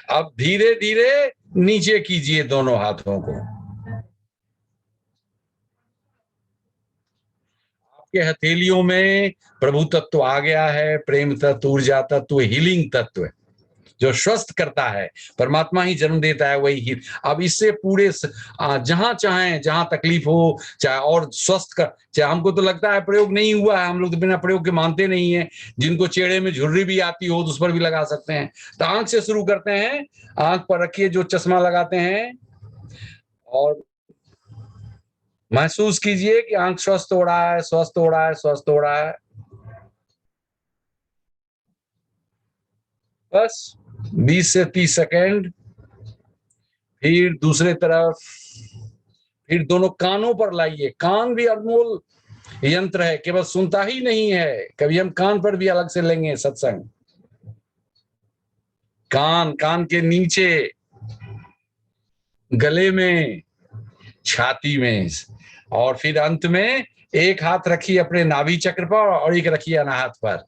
अब धीरे धीरे नीचे कीजिए दोनों हाथों को। आपके हथेलियों में प्रभु तत्व आ गया है, प्रेम तत्व, ऊर्जा तत्व, हीलिंग तत्व जो स्वस्थ करता है। परमात्मा ही जन्म देता है, वही हील। अब इससे पूरे जहां चाहें, जहां तकलीफ हो चाहे, और स्वस्थ कर चाहे। हमको तो लगता है प्रयोग नहीं हुआ है, हम लोग तो बिना प्रयोग के मानते नहीं है। जिनको चेहरे में झुर्री भी आती हो तो उस पर भी लगा सकते हैं। तो आंख से शुरू करते हैं। आंख पर रखिए जो चश्मा लगाते हैं, और महसूस कीजिए कि आंख स्वस्थ हो रहा है, स्वस्थ हो रहा है, स्वस्थ हो रहा है। बस 20 से 30 सेकेंड। फिर दूसरे तरफ, फिर दोनों कानों पर लाइए। कान भी अनमोल यंत्र है, केवल सुनता ही नहीं है। कभी हम कान पर भी अलग से लेंगे सत्संग। कान, कान के नीचे, गले में, छाती में, और फिर अंत में एक हाथ रखिए अपने नाभि चक्र पर और एक रखिए अनाहत पर।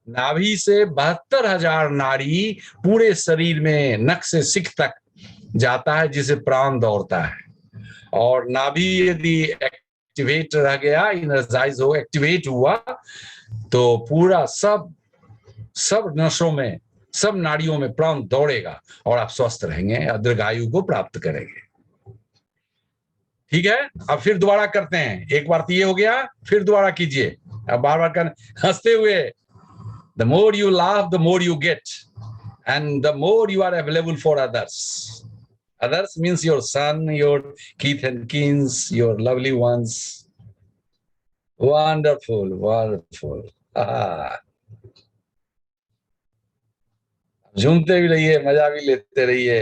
नाभि से 72,000 नाड़ी पूरे शरीर में नख से सिख तक जाता है, जिसे प्राण दौड़ता है। और नाभि यदि एक्टिवेट रह गया, एनर्जाइज हो, एक्टिवेट हुआ, तो पूरा सब नसों में, सब नाड़ियों में प्राण दौड़ेगा और आप स्वस्थ रहेंगे, दीर्घायु को प्राप्त करेंगे। ठीक है, अब फिर दोबारा करते हैं। एक बार तो ये हो गया, फिर दोबारा कीजिए। अब बार बार कर, हंसते हुए। The more you laugh, the more you get, and the more you are available for others. Others means your son, your Keith and Keens, your lovely ones. Wonderful, wonderful. झूमते भी रहिए, मजा भी लेते रहिए।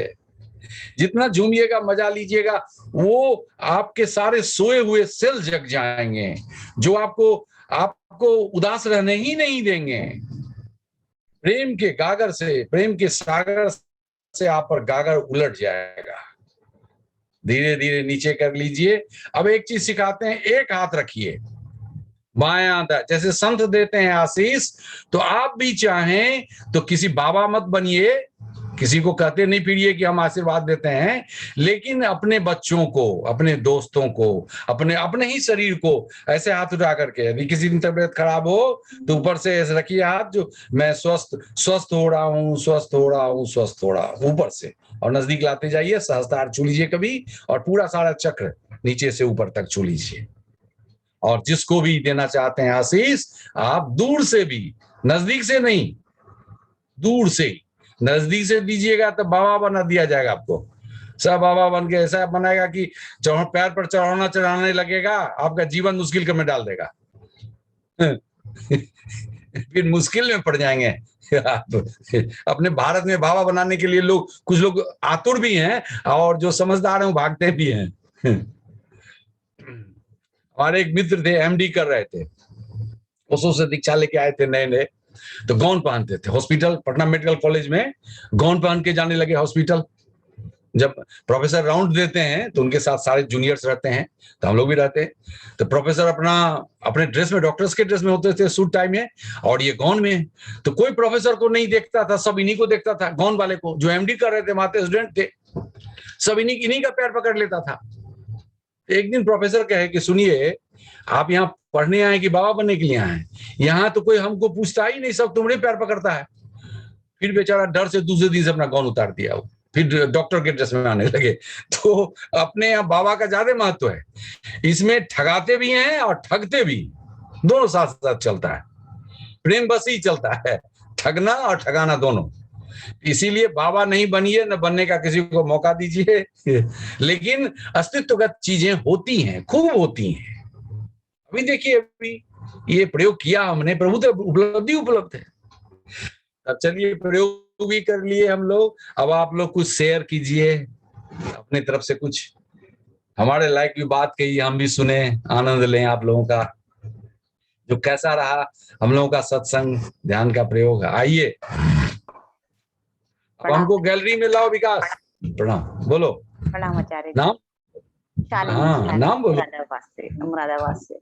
जितना झूमिएगा, मजा लीजिएगा, वो आपके सारे सोए हुए सेल जग जाएंगे, जो आपको उदास रहने ही नहीं देंगे। प्रेम के गागर से, प्रेम के सागर से आप पर गागर उलट जाएगा। धीरे धीरे नीचे कर लीजिए। अब एक चीज सिखाते हैं, एक हाथ रखिए बायां, जैसे संत देते हैं आशीष, तो आप भी चाहें तो किसी बाबा मत बनिए, किसी को कहते नहीं फिरिए कि हम आशीर्वाद देते हैं, लेकिन अपने बच्चों को, अपने दोस्तों को, अपने ही शरीर को ऐसे हाथ उठा करके, यदि किसी दिन तबियत खराब हो तो ऊपर से ऐसे रखिए हाथ, जो मैं स्वस्थ हो रहा हूँ, स्वस्थ हो रहा हूँ, स्वस्थ हो रहा हूँ, ऊपर से। और नजदीक लाते जाइए, सहस्त्रार छू लीजिए कभी, और पूरा सारा चक्र नीचे से ऊपर तक छू लीजिए। और जिसको भी देना चाहते हैं आशीष, आप दूर से भी, नजदीक से नहीं, दूर से, नजदीक से दीजिएगा तो बाबा बना दिया जाएगा आपको। सब बाबा बन के ऐसा बनाएगा कि पैर पर चढ़ाना चढ़ाने लगेगा, आपका जीवन मुश्किल में डाल देगा। फिर मुश्किल में पड़ जाएंगे आप। अपने भारत में बाबा बनाने के लिए लोग, कुछ लोग आतुर भी हैं और जो समझदार हैं वो भागते भी हैं। हमारे एक मित्र थे, एमडी कर रहे थे, ओशो से दीक्षा लेके आए थे नए नए, तो गाउन पहनते थे हॉस्पिटल, पटना मेडिकल कॉलेज में गाउन पहन के जाने लगे हॉस्पिटल। जब प्रोफेसर राउंड देते हैं तो उनके साथ सारे जूनियर्स रहते हैं, तो हम लोग भी रहते हैं। तो प्रोफेसर अपने ड्रेस में, डॉक्टर्स के ड्रेस में होते थे, सूट टाई में, और ये गाउन में। तो कोई प्रोफेसर को नहीं देखता था, सब इन्हीं को देखता था, गाउन वाले को। जो एमडी कर रहे थे, वहां स्टूडेंट थे, सब इन्हीं का पैर पकड़ लेता था। एक दिन प्रोफेसर कहे कि सुनिए, आप यहाँ पढ़ने आए कि बाबा बनने के लिए आए? यहाँ तो कोई हमको पूछता ही नहीं, सब तुम्हारे पैर पकड़ता है। फिर बेचारा डर से दूसरे दिन से अपना गाउन उतार दिया, वो फिर डॉक्टर के ड्रेस में आने लगे। तो अपने यहाँ बाबा का ज्यादा महत्व है, इसमें ठगाते भी हैं और ठगते भी, दोनों साथ साथ चलता है। प्रेम बस ही चलता है, ठगना और ठगाना दोनों। इसीलिए बाबा नहीं बनिए, न बनने का किसी को मौका दीजिए। लेकिन अस्तित्वगत चीजें होती हैं, खूब होती हैं। अभी देखिए, अभी ये प्रयोग किया हमने, प्रभु तो उपलब्धि उपलब्ध है। अब चलिए, प्रयोग भी कर लिए हम लोग, अब आप लोग कुछ शेयर कीजिए अपने तरफ से, कुछ हमारे लायक भी बात कही, हम भी सुने, आनंद लें आप लोगों का। जो कैसा रहा हम लोगों का सत्संग, ध्यान का प्रयोग। आइए, अब हमको गैलरी में लाओ। विकास, प्रणाम, बोलो। प्रणाम आचार्य। नाम? हाँ, नाम बोलो। मुरादाबाद से।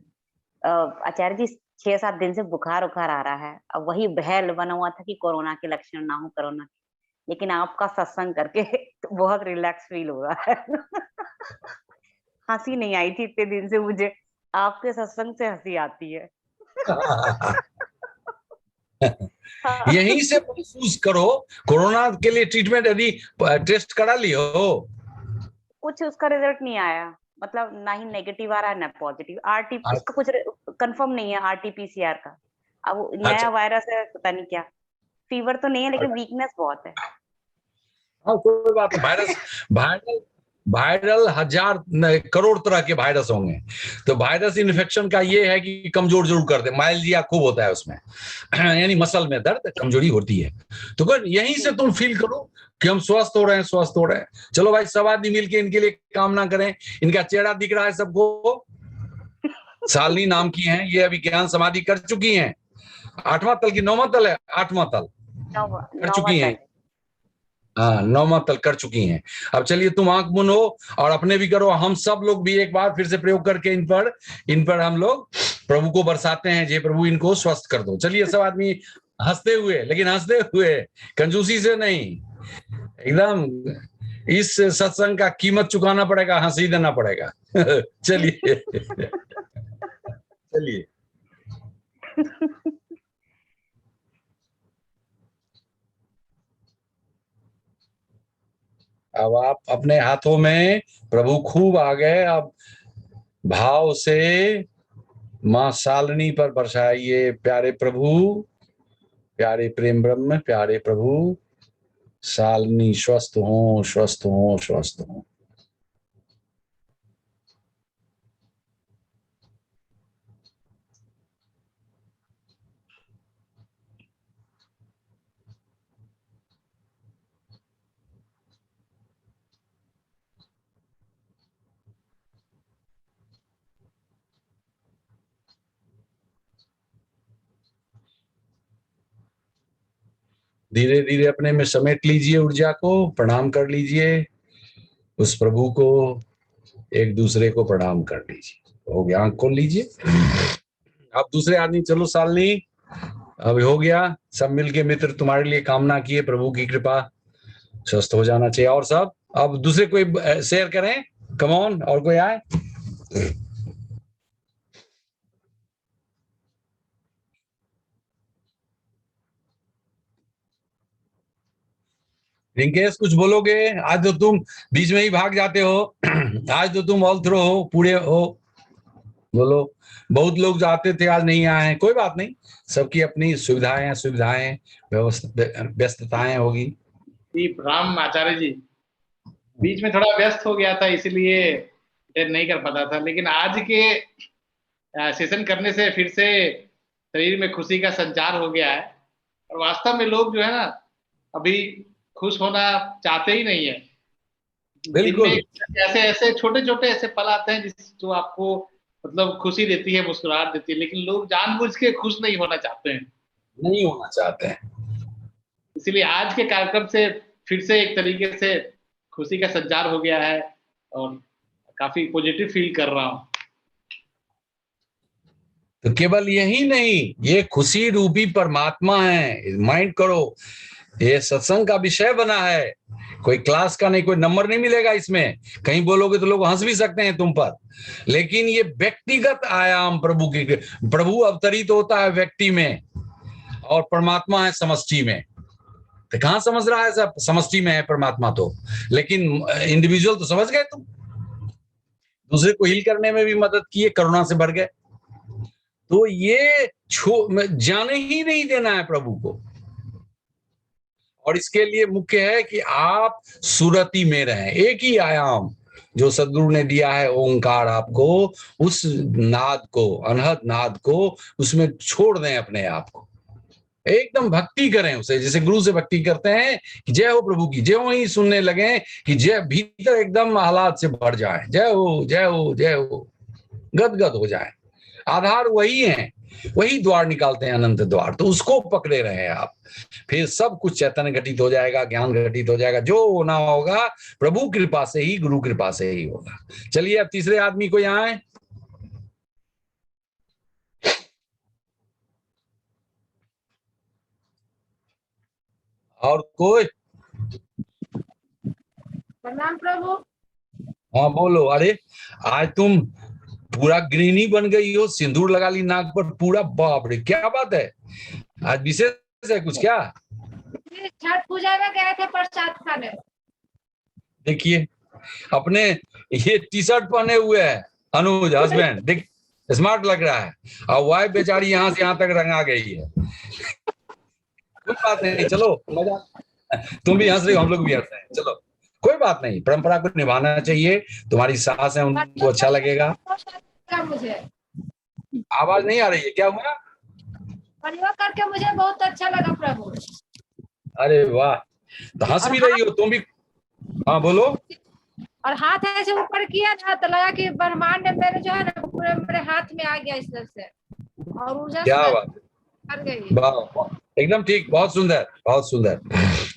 आचार्य जी, 6-7 दिन से बुखार आ रहा है। अब वही बहल बना हुआ था कि कोरोना के लक्षण ना हो, कोरोना। लेकिन आपका सत्संग करके तो बहुत रिलैक्स फील हो रहा है। हंसी नहीं आई थी इतने दिन से मुझे, आपके सत्संग से हंसी आती है। यहीं से महसूस करो। कोरोना के लिए ट्रीटमेंट यदि टेस्ट करा लियो, कुछ उसका रिजल्ट नहीं आया, मतलब ना ही नेगेटिव आ रहा है ना पॉजिटिव। उसका कुछ कंफर्म नहीं है, आरटीपीसीआर का। अब नया वायरस है, पता नहीं क्या। फीवर तो नहीं है, लेकिन वीकनेस बहुत है। हाँ, कोई बात नहीं। वायरल 1000 करोड़ तरह के वायरस होंगे। तो वायरस इन्फेक्शन का ये है कि कमजोर जरूर कर दे, माइल्जिया खूब होता है उसमें, यानी मसल में दर्द, कमजोरी होती है। तो यहीं से तुम फील करो कि हम स्वस्थ हो रहे हैं, स्वस्थ हो रहे हैं। चलो भाई, सब आदमी मिलके इनके लिए कामना करें। इनका चेहरा दिख रहा है सबको, शालिनी नाम की हैं, ये अभी ज्ञान समाधि कर चुकी हैं। 8वां तल की 9वां तल है, 8वां तल कर चुकी हैं। हाँ, 9वां तल कर चुकी हैं। अब चलिए, तुम आंख मुनो और अपने भी करो, हम सब लोग भी एक बार फिर से प्रयोग करके इन पर हम लोग प्रभु को बरसाते हैं। जे प्रभु, इनको स्वस्थ कर दो। चलिए, सब आदमी हंसते हुए, लेकिन हंसते हुए, कंजूसी से नहीं, एकदम। इस सत्संग का कीमत चुकाना पड़ेगा, हंसी देना पड़ेगा। चलिए। चलिए। अब आप अपने हाथों में, प्रभु खूब आ गए, अब भाव से मां शालिनी पर बरसाइए। प्यारे प्रभु, प्यारे प्रेम ब्रह्म, प्यारे प्रभु, शालिनी स्वस्थ हो, स्वस्थ हो, स्वस्थ हो। धीरे धीरे अपने में समेट लीजिए ऊर्जा को, प्रणाम कर लीजिए उस प्रभु को, एक दूसरे को प्रणाम कर लीजिए। हो गया, आंख खोल लीजिए। अब दूसरे आदमी, चलो शालिनी, अब हो गया। सब मिलके मित्र तुम्हारे लिए कामना किए, प्रभु की कृपा, स्वस्थ हो जाना चाहिए। और सब अब दूसरे कोई शेयर करें, कम ऑन, और कोई आए। रिंकेश, कुछ बोलोगे? आज तो तुम बीच में ही भाग जाते हो। आज तो तुम ऑल थ्रो हो, पूरे हो। बोलो। बहुत लोग जाते थे, आज नहीं आए हैं, कोई बात नहीं, सबकी अपनी सुविधाएं व्यस्तताएं होगी। दीप राम आचार्य जी, बीच में थोड़ा व्यस्त हो गया था इसलिए अटेंड नहीं कर पाता था, लेकिन आज के सेशन करने से फिर से शरीर में खुशी का संचार हो गया है। और वास्तव में लोग जो है ना अभी खुश होना चाहते ही नहीं है। बिल्कुल। दिन में ऐसे ऐसे छोटे छोटे ऐसे पल आते हैं जो आपको मतलब खुशी देती है, मुस्कुराहट देती है, लेकिन लोग जानबूझ के खुश नहीं होना चाहते हैं, नहीं होना चाहते हैं। इसीलिए आज के कार्यक्रम से फिर से एक तरीके से खुशी का संचार हो गया है और काफी पॉजिटिव फील कर रहा हूं। तो केवल यही नहीं, ये खुशी रूपी परमात्मा है, माइंड करो, ये सत्संग का विषय बना है, कोई क्लास का नहीं, कोई नंबर नहीं मिलेगा इसमें। कहीं बोलोगे तो लोग हंस भी सकते हैं तुम पर, लेकिन ये व्यक्तिगत आयाम प्रभु की, प्रभु अवतरित होता है व्यक्ति में और परमात्मा है समष्टि में। तो कहां समझ रहा है सब, समष्टि में है परमात्मा तो, लेकिन इंडिविजुअल तो समझ गए तुम, दूसरे को हील करने में भी मदद किए, करुणा से भर गए। तो ये जाने ही नहीं देना है प्रभु को, और इसके लिए मुख्य है कि आप सुरति में रहें। एक ही आयाम जो सदगुरु ने दिया है, ओंकार, आपको उस नाद को, अनहद नाद को उसमें छोड़ दें, अपने आप को एकदम भक्ति करें उसे, जैसे गुरु से भक्ति करते हैं कि जय हो प्रभु की, जय हो ही सुनने लगे कि जय भीतर एकदम हालात से भर जाए, जय हो जय हो जय हो, गदगद हो जाए। आधार वही है, वही द्वार निकालते हैं, अनंत द्वार, तो उसको पकड़े रहे आप, फिर सब कुछ चैतन्य घटित हो जाएगा, ज्ञान घटित हो जाएगा। जो होना होगा प्रभु कृपा से ही, गुरु कृपा से ही होगा। चलिए अब तीसरे आदमी को यहाँ आए। और कोई? प्रणाम प्रभु। हाँ बोलो। अरे आज तुम पूरा ग्रीनी बन गई हो, सिंदूर लगा ली नाक पर पूरा, बाप रे क्या बात है, आज विशेष है कुछ क्या? छठ पूजा में गए थे प्रसाद खाने। देखिए अपने ये टी शर्ट पहने हुए है अनुज हस्बैंड, देख स्मार्ट लग रहा है, और वाइफ बेचारी यहाँ से यहाँ तक रंगा गई है। कोई बात नहीं, चलो मजा, तुम भी हंस रही हो, हम लोग भी हंस रहे हैं, चलो कोई बात नहीं, परंपरा को निभाना चाहिए। तुम्हारी सास है, उनको अच्छा लगेगा। मुझे आवाज नहीं आ रही है, क्या हुआ? परिवार करके मुझे बहुत अच्छा लगा प्रभु। अरे वाह, तो हंस भी रही हो तुम भी। हाँ बोलो। और हाथ ऐसे ऊपर किया ना तो लगा कि ब्रह्मांड मेरे जो है ना पूरे मेरे हाथ में आ गया इस तरह से, और ऊर्जा क्या बात कर गई। वाह, एकदम ठीक, बहुत सुंदर बहुत सुंदर।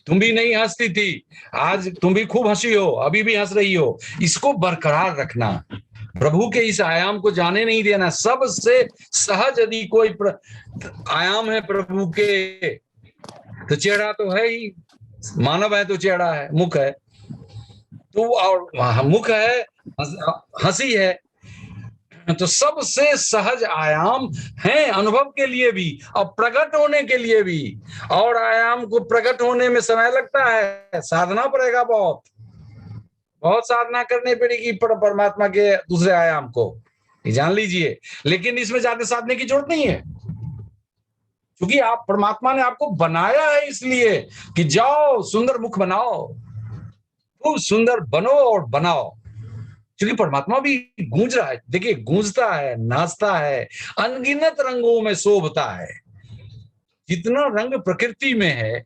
तुम भी नहीं हंसती थी, आज तुम भी खूब हंसी हो, अभी भी हंस रही हो। इसको बरकरार रखना, प्रभु के इस आयाम को जाने नहीं देना। सबसे सहज यदि कोई आयाम है प्रभु के, तो चेहरा तो है ही, मानव है तो चेहरा है, मुख है तो, और मुख है, हंसी है, तो सबसे सहज आयाम है अनुभव के लिए भी और प्रकट होने के लिए भी। और आयाम को प्रकट होने में समय लगता है, साधना पड़ेगा, बहुत बहुत साधना करनी पड़ेगी परमात्मा के दूसरे आयाम को, ये जान लीजिए। लेकिन इसमें ज्यादा साधने की जरूरत नहीं है, क्योंकि आप, परमात्मा ने आपको बनाया है इसलिए कि जाओ सुंदर मुख बनाओ, खूब सुंदर बनो और बनाओ, क्योंकि परमात्मा भी गूंज रहा है। देखिए गूंजता है, नाचता है, अनगिनत रंगों में शोभता है। जितना रंग प्रकृति में है,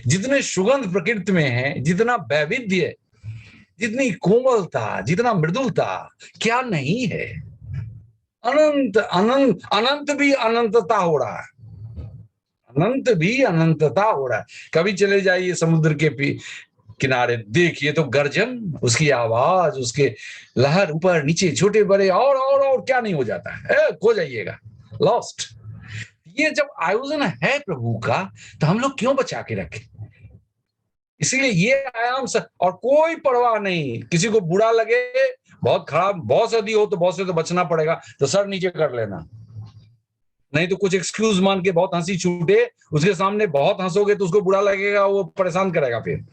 जितने सुगंध प्रकृति में है, जितना वैविध्य, जितनी कोमलता, जितना मृदुलता, क्या नहीं है। अनंत अनंत अनंत भी अनंतता हो रहा है, अनंत भी अनंतता हो रहा है। कभी चले जाइए समुद्र के किनारे, देखिए तो गर्जन, उसकी आवाज, उसके लहर, ऊपर नीचे, छोटे बड़े, और क्या नहीं हो जाता है, खो जाइएगा, लॉस्ट। ये जब आयोजन है प्रभु का, तो हम लोग क्यों बचा के रखें? इसीलिए ये आयाम और कोई परवाह नहीं, किसी को बुरा लगे, बहुत खराब, बहुत सर्दी हो तो बहुत से तो बचना पड़ेगा, तो सर नीचे कर लेना, नहीं तो कुछ एक्सक्यूज मान के बहुत हंसी छूटे, उसके सामने बहुत हंसोगे तो उसको बुरा लगेगा, वो परेशान करेगा, फिर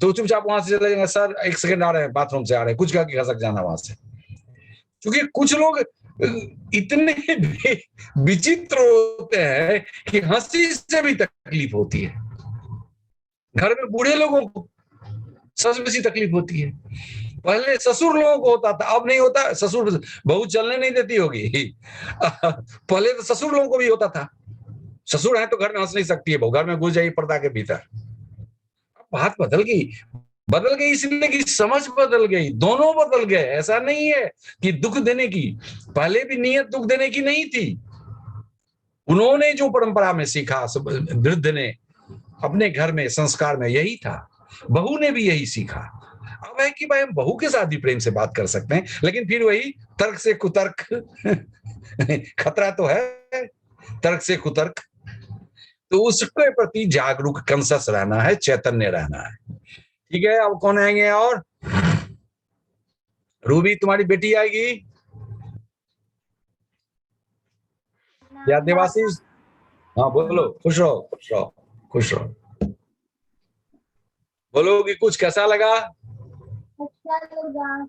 तो चुपचाप वहां से चले जाएंगे, सर एक सेकंड आ रहे हैं, बाथरूम से आ रहे हैं, कुछ कह के खसक जाना वहां से। क्योंकि कुछ लोग इतने विचित्र होते हैं कि हंसी से भी तकलीफ होती है। घर में बूढ़े लोगों को सबसे बेसी तकलीफ होती है। पहले ससुर लोगों को होता था, अब नहीं होता। ससुर बहू चलने नहीं देती होगी पहले तो ससुर लोगों को भी होता था। ससुर है तो घर में हंस नहीं सकती है बहू, घर में घुस जाइए पर्दा के भीतर। अब बात बदल गई इसलिए कि समझ बदल गई, दोनों बदल गए। ऐसा नहीं है कि दुख देने की, पहले भी नियत दुख देने की नहीं थी। उन्होंने जो परंपरा में सीखा, वृद्ध ने अपने घर में संस्कार में यही था, बहू ने भी यही सीखा। अब है कि भाई हम बहू के साथ भी प्रेम से बात कर सकते हैं, लेकिन फिर वही तर्क से कुतर्क खतरा तो है, तर्क से कुतर्क। तो उसके प्रति जागरूक, कॉन्शियस रहना है, चैतन्य रहना है। ठीक है, अब कौन आएंगे? और रूबी तुम्हारी बेटी आएगी या देवाशीष? हाँ बोलो, खुश रहो, खुश रहो, खुश रहो। बोलो कि कुछ कैसा लगा? अच्छा लगा।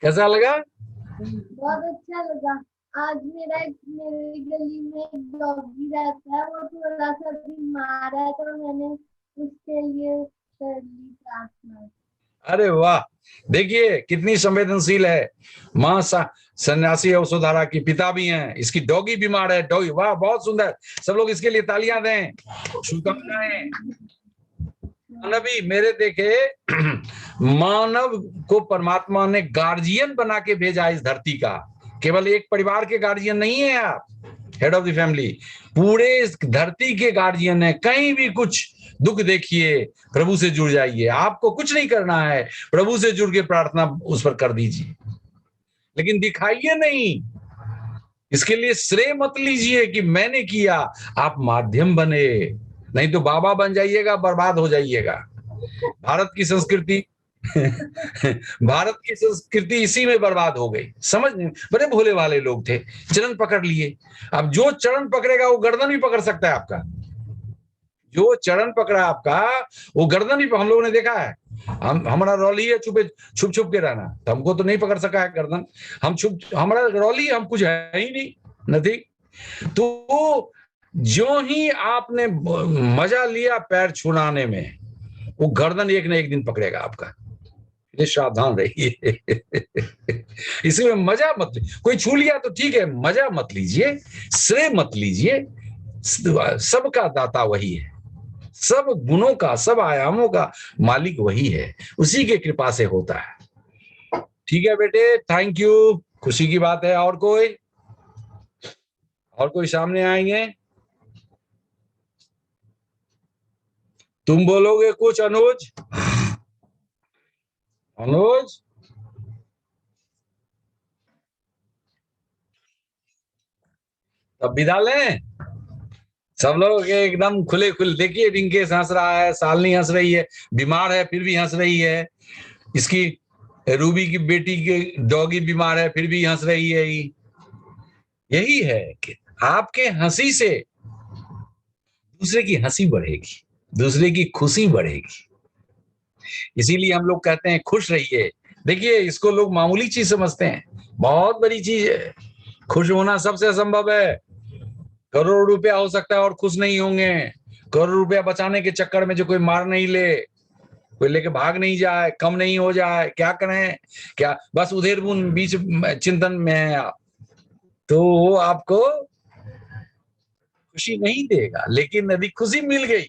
कैसा लगा? बहुत अच्छा लगा। आज मेरी गली में एक डॉगी रहता है, वो थोड़ा सा बीमार है, तो मैंने उसके लिए कर ली प्रार्थना। अरे वाह, देखिए कितनी संवेदनशील है माँ। सन्यासी औषधारा की पिता भी हैं, इसकी डॉगी बीमार है। डॉगी, वाह बहुत सुंदर। सब लोग इसके लिए तालियां दें, शुभकामनाएं। मानवी, मेरे देखे मानव को परमात्मा ने गार्जियन बना के भेजा इस धरती का। केवल एक परिवार के गार्जियन नहीं है आप, हेड ऑफ द फैमिली, पूरे इस धरती के गार्जियन है। कहीं भी कुछ दुख देखिए, प्रभु से जुड़ जाइए। आपको कुछ नहीं करना है, प्रभु से जुड़ के प्रार्थना उस पर कर दीजिए, लेकिन दिखाइए नहीं। इसके लिए श्रेय मत लीजिए कि मैंने किया, आप माध्यम बने, नहीं तो बाबा बन जाइएगा, बर्बाद हो जाइएगा। भारत की संस्कृति भारत की संस्कृति इसी में बर्बाद हो गई। समझ नहीं, बड़े भोले वाले लोग थे, चरण पकड़ लिए। अब जो चरण पकड़ेगा वो गर्दन भी पकड़ सकता है आपका। जो चरण पकड़ा आपका वो गर्दन भी, हम लोगों ने देखा है। हमारा रौली है छुप छुप के रहना, तो हमको तो नहीं पकड़ सका है गर्दन। हम हमारा रौली, हम कुछ है ही नहीं। तो जो ही आपने मजा लिया पैर छुड़ाने में, वो गर्दन एक न एक दिन पकड़ेगा आपका। ये सावधान रहिए इसमें मजा मत लीजिए। कोई छू लिया तो ठीक है, मजा मत लीजिए, श्रेय मत लीजिए। सबका दाता वही है, सब गुणों का, सब आयामों का मालिक वही है, उसी के कृपा से होता है। ठीक है बेटे, थैंक यू, खुशी की बात है। और कोई सामने आएंगे? तुम बोलोगे कुछ? अनुज, तब विदा लें सब लोग एकदम खुले। देखिए रिंकेश हंस रहा है, शालिनी हंस रही है, बीमार है फिर भी हंस रही है। इसकी रूबी की बेटी के डॉगी बीमार है फिर भी हंस रही है। यही है कि आपके हंसी से दूसरे की हंसी बढ़ेगी, दूसरे की खुशी बढ़ेगी। इसीलिए हम लोग कहते हैं खुश रहिए। देखिए इसको लोग मामूली चीज समझते हैं, बहुत बड़ी चीज है। खुश होना सबसे असंभव है। करोड़ रुपया हो सकता है और खुश नहीं होंगे। करोड़ रुपया बचाने के चक्कर में जो कोई मार नहीं ले, कोई लेके भाग नहीं जाए, कम नहीं हो जाए, क्या करें? क्या बस उधेर बुन बीच चिंतन में है आप, तो वो आपको खुशी नहीं देगा। लेकिन यदि खुशी मिल गई,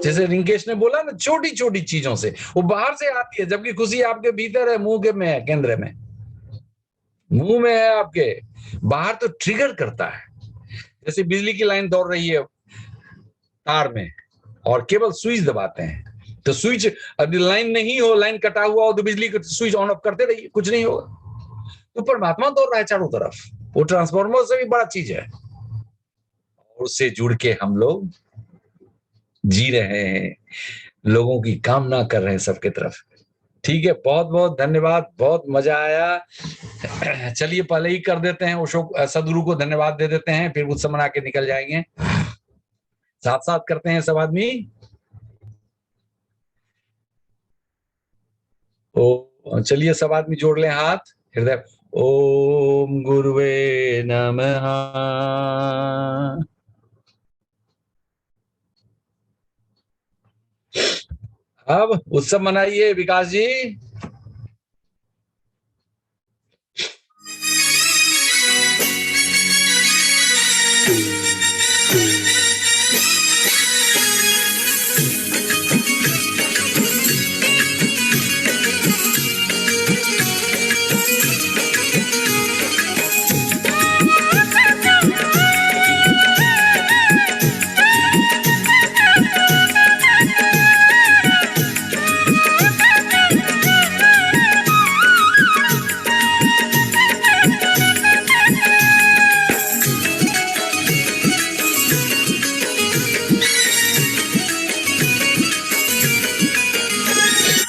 जैसे रिंकेश ने बोला ना, छोटी छोटी चीजों से, वो बाहर से आती है, जबकि खुशी आपके भीतर है, मुंह के में है, केंद्र में, मुंह में है आपके। बाहर तो ट्रिगर करता है। जैसे बिजली की लाइन दौड़ रही है तार में और केवल स्विच दबाते हैं, तो स्विच यदि लाइन नहीं हो, लाइन कटा हुआ हो, तो बिजली को स्विच ऑन ऑफ करते रहिए, कुछ नहीं होगा। तो परमात्मा दौड़ रहा है चारों तरफ, वो ट्रांसफॉर्मर से भी बड़ा चीज है। और उससे जुड़ के हम लोग जी रहे हैं, लोगों की कामना कर रहे हैं सबके तरफ। ठीक है, बहुत बहुत धन्यवाद, बहुत मजा आया। चलिए पहले ही कर देते हैं, अशोक सदगुरु को धन्यवाद दे देते हैं, फिर उत्सव मना के निकल जाएंगे। साथ साथ करते हैं सब आदमी। ओ चलिए सब आदमी जोड़ लें हाथ हृदय। ओम गुरुवे नमः। अब उत्सव मनाइए विकास जी।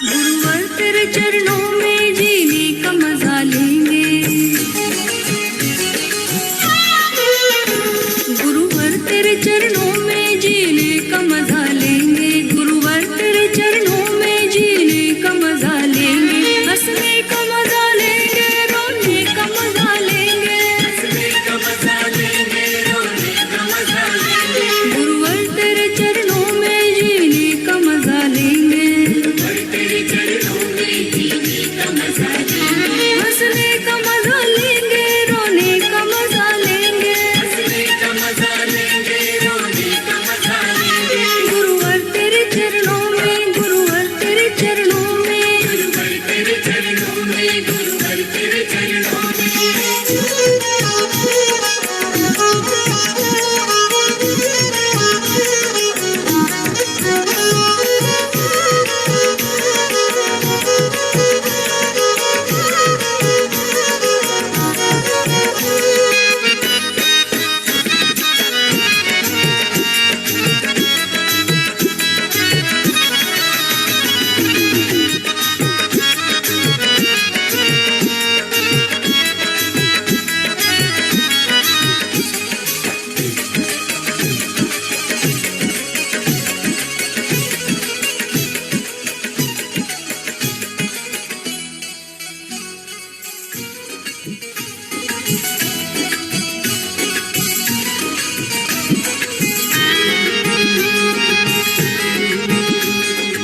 गुरुवर तेरे चरणों में जीने का मजा लेंगे, गुरुवर तेरे चरणों में जीने का मजा लेंगे, गुरुवर तेरे चरणों में जीने का मजा लेंगे, हंसने का मजा लेंगे, रोने का मजा लेंगे, हंसने का मजा लेंगे, रोने का मजा लेंगे, गुरुवर तेरे चरणों में जीने का मजा लेंगे, तेरे चरणों में जीने का मजा लेंगे, हंसने का मजा लेंगे, रोने का मजा लेंगे, हंसने का मजा लेंगे, रोने का मजा लेंगे, गुरुवर तेरे चरणों में, गुरुवर तेरे चरणों में, गुरुवर तेरे चरणों में, गुरुवर तेरे चरणों में।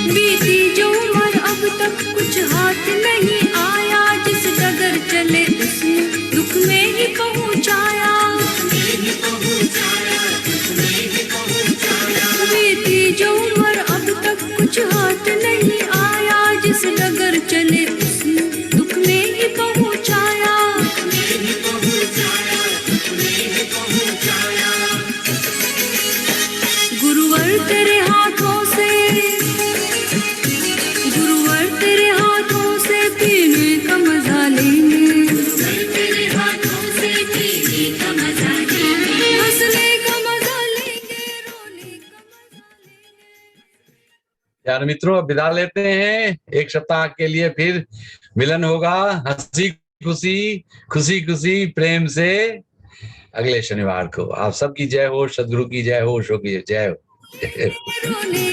बीती जो उम्र अब तक कुछ हाथ नहीं आया, जिस डगर चले उसने दुख में ही पहुंचाया, बीती जो उम्र अब तक कुछ हाथ नहीं आया, जिस डगर चले उसने दुख में ही पहुंचाया, गुरुवर तेरे हाथों से, गुरुवर तेरे हाथों से पीने का मजा लेंगे, गुरुवर तेरे हाथों से पीने का मजा लेंगे, हंसने का मजा लेंगे, रोने का मजा लेंगे। यार मित्रों, अब विदा लेते हैं। एक सप्ताह के लिए फिर मिलन होगा, हंसी खुशी, खुशी खुशी प्रेम से अगले शनिवार को। आप सबकी जय हो, सदगुरु की जय हो, ओशो की जय हो। रोने